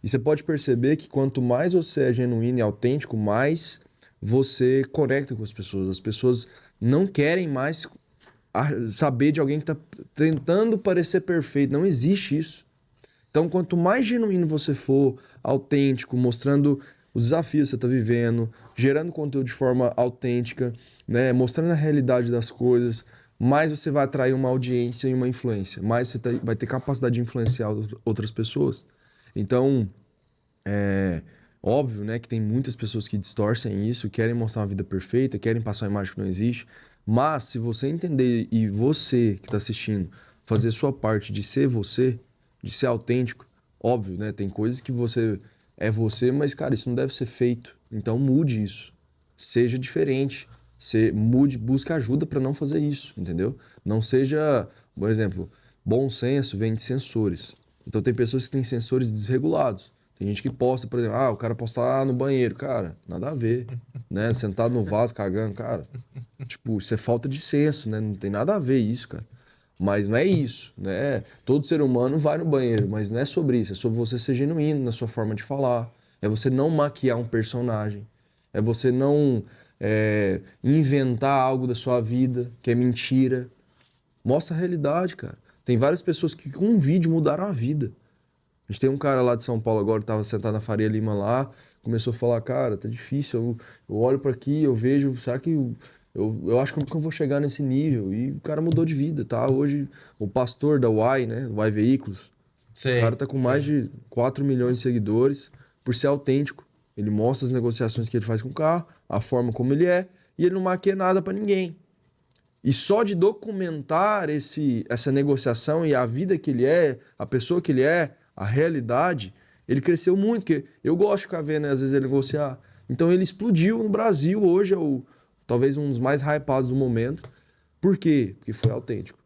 E você pode perceber que quanto mais você é genuíno e autêntico, mais você conecta com as pessoas. As pessoas não querem mais saber de alguém que está tentando parecer perfeito. Não existe isso. Então, quanto mais genuíno você for, autêntico, mostrando os desafios que você está vivendo, gerando conteúdo de forma autêntica, né, mostrando a realidade das coisas, mais você vai atrair uma audiência e uma influência. Mais você vai ter capacidade de influenciar outras pessoas. Então, óbvio, né, que tem muitas pessoas que distorcem isso, querem mostrar uma vida perfeita, querem passar uma imagem que não existe. Mas, se você entender e você que está assistindo, fazer sua parte de ser você, de ser autêntico, óbvio, né, tem coisas que você é você, mas, cara, isso não deve ser feito. Então, mude isso. Seja diferente. Mude, busque ajuda para não fazer isso, entendeu? Não seja, por exemplo, bom senso vem de sensores. Então, tem pessoas que têm sensores desregulados. Tem gente que posta, por exemplo, o cara posta lá no banheiro. Cara, nada a ver, né? Sentado no vaso, cagando, cara. Tipo, isso é falta de senso, né? Não tem nada a ver isso, cara. Mas não é isso, né? Todo ser humano vai no banheiro, mas não é sobre isso. É sobre você ser genuíno na sua forma de falar. É você não maquiar um personagem. É você não inventar algo da sua vida que é mentira. Mostra a realidade, cara. Tem várias pessoas que com um vídeo mudaram a vida. A gente tem um cara lá de São Paulo agora que tava sentado na Faria Lima lá, começou a falar, cara, tá difícil, eu olho pra aqui, eu vejo, será que eu acho que eu nunca vou chegar nesse nível? E o cara mudou de vida, tá? Hoje, o pastor da Y, né, Y Veículos, o cara tá com mais de 4 milhões de seguidores por ser autêntico. Ele mostra as negociações que ele faz com o carro, a forma como ele é, e ele não maquia nada pra ninguém. E só de documentar essa negociação e a vida que ele é, a pessoa que ele é, a realidade, ele cresceu muito, porque eu gosto de ficar vendo, né, às vezes, ele negociar. Então ele explodiu no Brasil, hoje é talvez um dos mais hypados do momento. Por quê? Porque foi autêntico.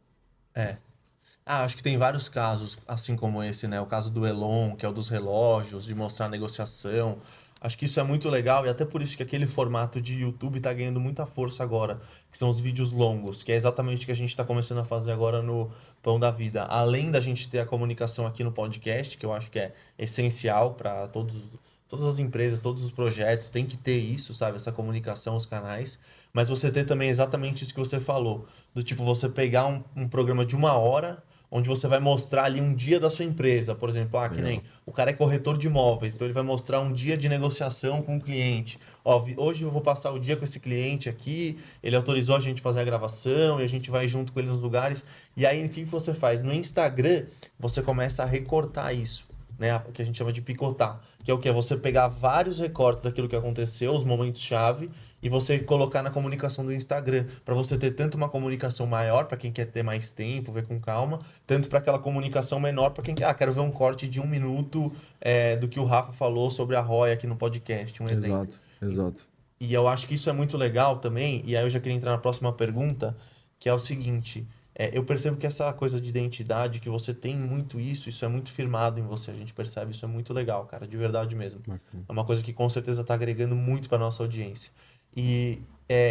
Acho que tem vários casos, assim como esse, né? O caso do Elon, que é o dos relógios, de mostrar a negociação. Acho que isso é muito legal e até por isso que aquele formato de YouTube tá ganhando muita força agora, que são os vídeos longos, que é exatamente o que a gente está começando a fazer agora no Pão da Vida. Além da gente ter a comunicação aqui no podcast, que eu acho que é essencial para todas as empresas, todos os projetos, tem que ter isso, sabe? Essa comunicação, os canais. Mas você ter também exatamente isso que você falou, do tipo você pegar um programa de 1 hora, onde você vai mostrar ali um dia da sua empresa, por exemplo, que nem o cara é corretor de imóveis, então ele vai mostrar um dia de negociação com o cliente. Hoje eu vou passar o dia com esse cliente aqui, ele autorizou a gente fazer a gravação e a gente vai junto com ele nos lugares. E aí o que você faz? No Instagram, você começa a recortar isso, né? Que a gente chama de picotar, que é o que? É você pegar vários recortes daquilo que aconteceu, os momentos-chave, e você colocar na comunicação do Instagram, para você ter tanto uma comunicação maior para quem quer ter mais tempo, ver com calma, tanto para aquela comunicação menor para quem quer, quero ver um corte de 1 minuto do que o Rafa falou sobre a Roy aqui no podcast, um exemplo. Exato. E eu acho que isso é muito legal também, e aí eu já queria entrar na próxima pergunta, que é o seguinte, eu percebo que essa coisa de identidade, que você tem muito isso é muito firmado em você, a gente percebe, isso é muito legal, cara, de verdade mesmo. Bacana. É uma coisa que com certeza está agregando muito para nossa audiência. E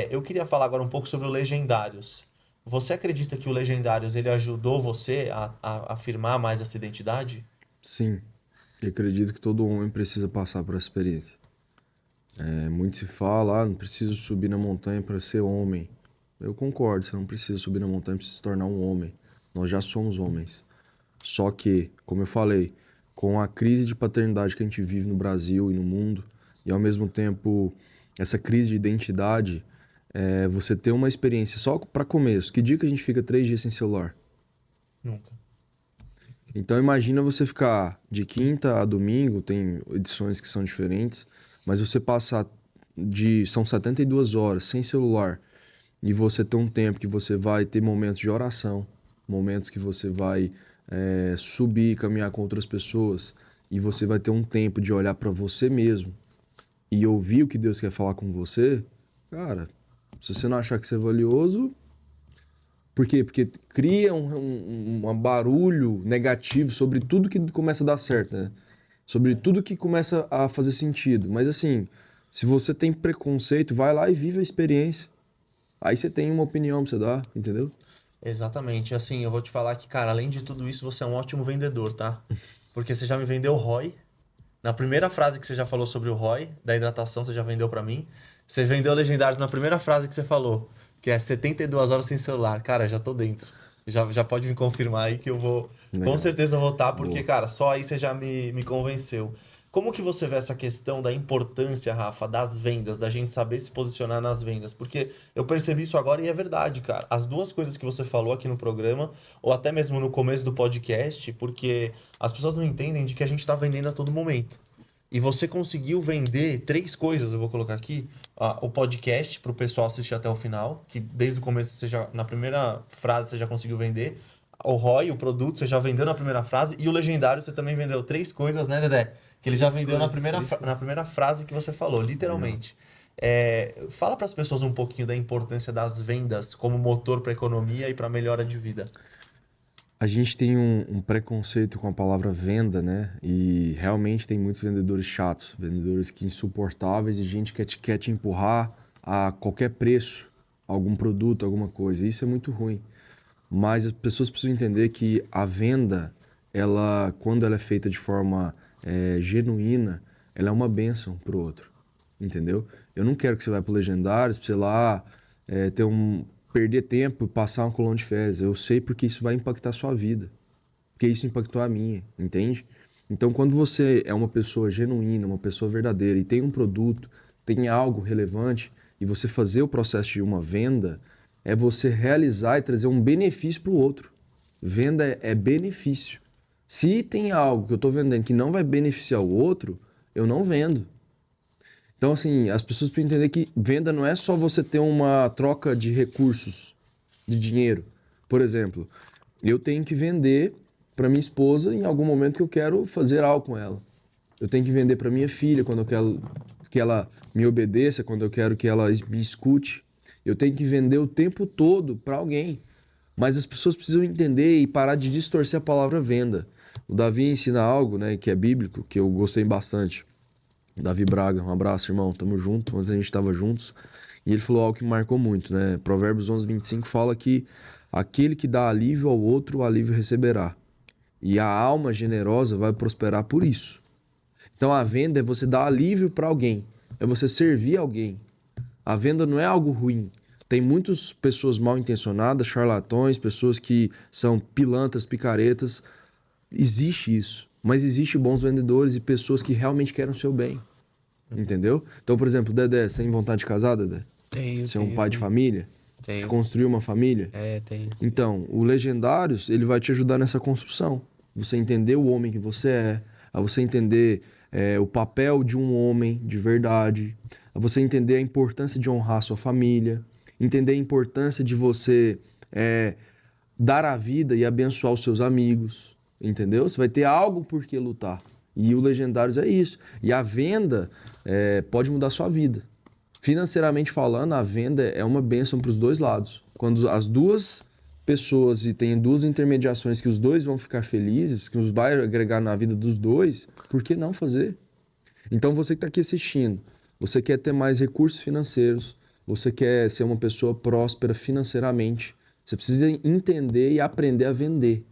eu queria falar agora um pouco sobre o Legendários. Você acredita que o Legendários ele ajudou você a afirmar mais essa identidade? Sim, eu acredito que todo homem precisa passar por essa experiência. Muito se fala, não preciso subir na montanha para ser homem. Eu concordo, você não precisa subir na montanha para se tornar um homem. Nós já somos homens. Só que, como eu falei, com a crise de paternidade que a gente vive no Brasil e no mundo, e ao mesmo tempo essa crise de identidade, você ter uma experiência só para começo. Que dia que a gente fica 3 dias sem celular? Nunca. Então imagina você ficar de quinta a domingo, tem edições que são diferentes, mas você passar são 72 horas sem celular, e você ter um tempo que você vai ter momentos de oração, momentos que você vai subir, caminhar com outras pessoas, e você vai ter um tempo de olhar para você mesmo e ouvir o que Deus quer falar com você, cara, se você não achar que isso é valioso... Por quê? Porque cria um barulho negativo sobre tudo que começa a dar certo, né? sobre tudo que começa a fazer sentido. Mas assim, se você tem preconceito, vai lá e vive a experiência. Aí você tem uma opinião pra você dar, entendeu? Exatamente. Assim, eu vou te falar que, cara, além de tudo isso, você é um ótimo vendedor, tá? Porque você já me vendeu o ROI. Na primeira frase que você já falou sobre o ROI, da hidratação, você já vendeu pra mim. Você vendeu Legendários na primeira frase que você falou, que é 72 horas sem celular. Cara, já tô dentro. Já pode me confirmar aí que eu vou... Com Legal. certeza eu vou estar, porque, Boa. cara, só aí você já me convenceu. Como que você vê essa questão da importância, Rafa, das vendas, da gente saber se posicionar nas vendas? Porque eu percebi isso agora e é verdade, cara. As duas coisas que você falou aqui no programa, ou até mesmo no começo do podcast, porque as pessoas não entendem de que a gente está vendendo a todo momento. E você conseguiu vender 3 coisas, eu vou colocar aqui. O podcast para o pessoal assistir até o final, que desde o começo, você já, na primeira frase, você já conseguiu vender. O ROI, o produto, você já vendeu na primeira frase. E o Legendário, você também vendeu 3 coisas, né, Dedé? Que ele já vendeu na primeira frase que você falou, literalmente. Fala para as pessoas um pouquinho da importância das vendas como motor para a economia e para a melhora de vida. A gente tem um preconceito com a palavra venda, né? E realmente tem muitos vendedores chatos, vendedores que insuportáveis e gente que quer te empurrar a qualquer preço, algum produto, alguma coisa. Isso é muito ruim. Mas as pessoas precisam entender que a venda, ela, quando ela é feita de forma genuína, ela é uma bênção pro outro, entendeu? Eu não quero que você vá pro Legendários, pra você lá perder tempo e passar um colão de férias. Eu sei porque isso vai impactar a sua vida, porque isso impactou a minha, entende? Então, quando você é uma pessoa genuína, uma pessoa verdadeira e tem um produto, tem algo relevante, e você fazer o processo de uma venda é você realizar e trazer um benefício para o outro. Venda é benefício. Se tem algo que eu estou vendendo que não vai beneficiar o outro, eu não vendo. Então, assim, as pessoas precisam entender que venda não é só você ter uma troca de recursos, de dinheiro. Por exemplo, eu tenho que vender para minha esposa em algum momento que eu quero fazer algo com ela. Eu tenho que vender para minha filha quando eu quero que ela me obedeça, quando eu quero que ela me escute. Eu tenho que vender o tempo todo para alguém. Mas as pessoas precisam entender e parar de distorcer a palavra venda. O Davi ensina algo, né, que é bíblico, que eu gostei bastante. Davi Braga, um abraço, irmão, tamo junto, ontem a gente tava juntos. E ele falou algo que me marcou muito, né? Provérbios 11:25 fala que aquele que dá alívio ao outro, o alívio receberá. E a alma generosa vai prosperar por isso. Então a venda é você dar alívio para alguém, é você servir alguém. A venda não é algo ruim. Tem muitas pessoas mal intencionadas, charlatões, pessoas que são pilantras, picaretas. Existe isso. Mas existe bons vendedores e pessoas que realmente querem o seu bem. Entendeu? Então, por exemplo, Dedé, você tem vontade de casar, Dedé? Tenho, Você é um pai de família? De Tenho. construir uma família? Tenho. Então, o Legendários, ele vai te ajudar nessa construção. Você entender o homem que você é, a você entender o papel de um homem de verdade, a você entender a importância de honrar sua família, entender a importância de você dar a vida e abençoar os seus amigos, entendeu? Você vai ter algo por que lutar. E o Legendários é isso. E a venda pode mudar a sua vida. Financeiramente falando, a venda é uma bênção para os dois lados. Quando as duas pessoas e tem duas intermediações que os dois vão ficar felizes, que os vai agregar na vida dos dois, por que não fazer? Então você que está aqui assistindo, você quer ter mais recursos financeiros, você quer ser uma pessoa próspera financeiramente, você precisa entender e aprender a vender.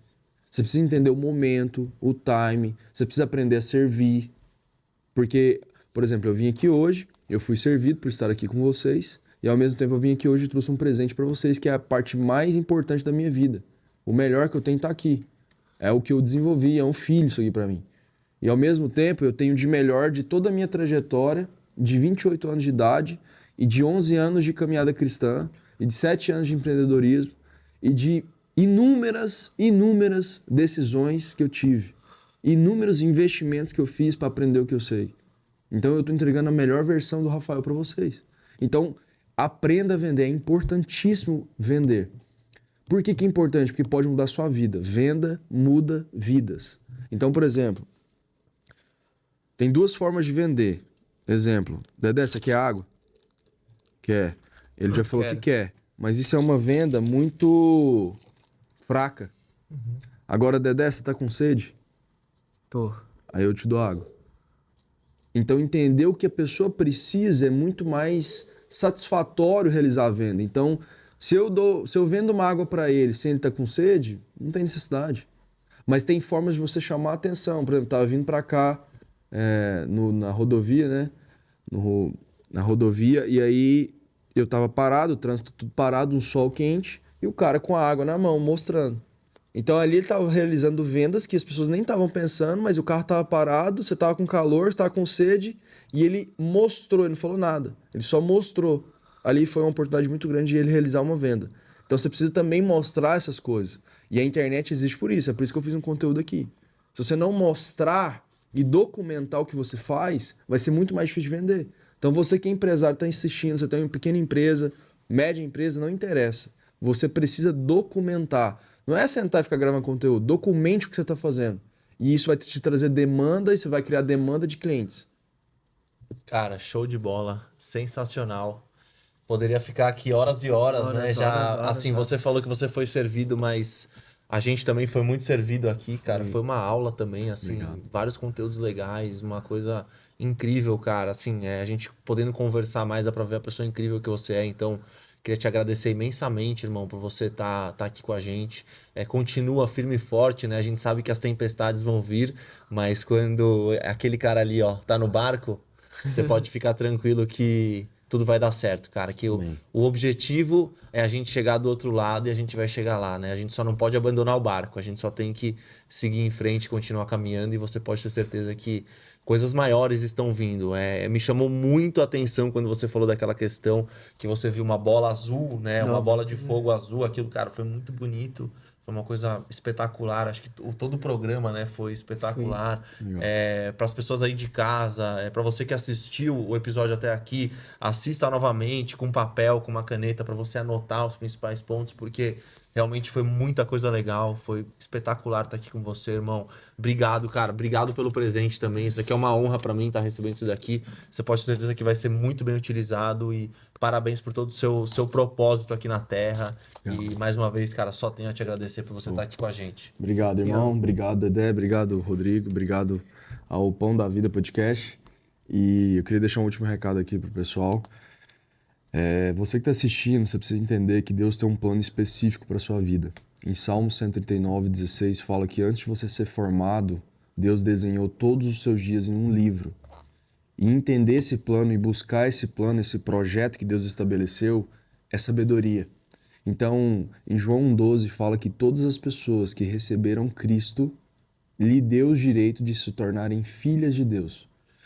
Você precisa entender o momento, o time, você precisa aprender a servir. Porque, por exemplo, eu vim aqui hoje, eu fui servido por estar aqui com vocês, e ao mesmo tempo eu vim aqui hoje e trouxe um presente para vocês, que é a parte mais importante da minha vida. O melhor que eu tenho está aqui. É o que eu desenvolvi, é um filho isso aqui para mim. E ao mesmo tempo eu tenho de melhor de toda a minha trajetória, de 28 anos de idade, e de 11 anos de caminhada cristã, e de 7 anos de empreendedorismo, e de inúmeras decisões que eu tive, inúmeros investimentos que eu fiz para aprender o que eu sei. Então eu estou entregando a melhor versão do Rafael para vocês. Então aprenda a vender, é importantíssimo vender. Por que que é importante? Porque pode mudar a sua vida. Venda muda vidas. Então, por exemplo, tem duas formas de vender. Exemplo, Dedé, você quer água? Quer. Ele já falou que quer. Mas isso é uma venda muito fraca. Agora, Dedé, você tá com sede? Tô. aí eu te dou água. Então, entender o que a pessoa precisa é muito mais satisfatório realizar a venda. Então, se eu vendo uma água para ele sem ele estar com sede, não tem necessidade. Mas tem formas de você chamar a atenção. Por exemplo, eu estava vindo para cá, na rodovia, né? Na rodovia, e aí eu estava parado, o trânsito tudo parado, um sol quente, e o cara com a água na mão, mostrando. Então ali ele estava realizando vendas que as pessoas nem estavam pensando, mas o carro estava parado, você estava com calor, você estava com sede, e ele mostrou, ele não falou nada, ele só mostrou. Ali foi uma oportunidade muito grande de ele realizar uma venda. Então você precisa também mostrar essas coisas. E a internet existe por isso, é por isso que eu fiz um conteúdo aqui. Se você não mostrar e documentar o que você faz, vai ser muito mais difícil de vender. Então você que é empresário, está insistindo, você tem uma pequena empresa, média empresa, não interessa. Você precisa documentar. Não é sentar e ficar gravando conteúdo. Documente o que você está fazendo. E isso vai te trazer demanda e você vai criar demanda de clientes. Cara, show de bola. Sensacional. Poderia ficar aqui horas e horas, né? Assim, você falou que você foi servido, mas a gente também foi muito servido aqui, cara. Foi uma aula também, assim, vários conteúdos legais, uma coisa incrível, cara. Assim, a gente podendo conversar mais, dá pra ver a pessoa incrível que você é. Então, queria te agradecer imensamente, irmão, por você tá aqui com a gente. Continua firme e forte, né? A gente sabe que as tempestades vão vir, mas quando aquele cara ali, ó, tá no barco, você pode ficar tranquilo que tudo vai dar certo, cara. Que o objetivo é a gente chegar do outro lado e a gente vai chegar lá, né? A gente só não pode abandonar o barco, a gente só tem que seguir em frente, continuar caminhando, e você pode ter certeza que coisas maiores estão vindo. Me chamou muito a atenção quando você falou daquela questão que você viu uma bola azul, né? Uma bola de fogo azul, aquilo, cara, foi muito bonito. Foi uma coisa espetacular. Acho que todo o programa, né, foi espetacular. Para as pessoas aí de casa, para você que assistiu o episódio até aqui, assista novamente com papel, com uma caneta, para você anotar os principais pontos, porque realmente foi muita coisa legal. Foi espetacular estar aqui com você, irmão. Obrigado, cara. Obrigado pelo presente também. Isso aqui é uma honra para mim estar recebendo isso daqui. Você pode ter certeza que vai ser muito bem utilizado, e parabéns por todo o seu propósito aqui na Terra. E mais uma vez, cara, só tenho a te agradecer por você estar aqui com a gente. Obrigado, irmão. Obrigado, Dedé. Obrigado, Rodrigo. Obrigado ao Pão da Vida Podcast. E eu queria deixar um último recado aqui pro pessoal. Você que está assistindo, você precisa entender que Deus tem um plano específico para sua vida. Em Salmo 139:16 fala que antes de você ser formado, Deus desenhou todos os seus dias em um livro. E entender esse plano e buscar esse plano, esse projeto que Deus estabeleceu, é sabedoria. Então, em João 1:12 fala que todas as pessoas que receberam Cristo lhe deu o direito de se tornarem filhas de Deus.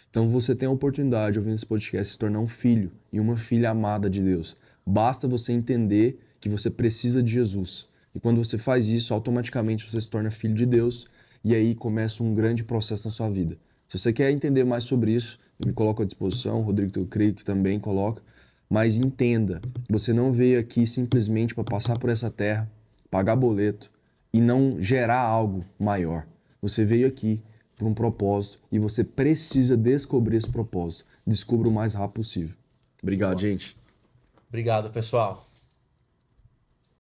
Então você tem a oportunidade, ouvindo esse podcast, de se tornar um filho e uma filha amada de Deus. Basta você entender que você precisa de Jesus. E quando você faz isso, automaticamente você se torna filho de Deus, e aí começa um grande processo na sua vida. Se você quer entender mais sobre isso, eu me coloco à disposição, o Rodrigo, eu creio que também coloca. Mas entenda, você não veio aqui simplesmente para passar por essa terra, pagar boleto e não gerar algo maior. Você veio aqui por um propósito e você precisa descobrir esse propósito. Descubra o mais rápido possível. Obrigado, gente. Obrigado, pessoal.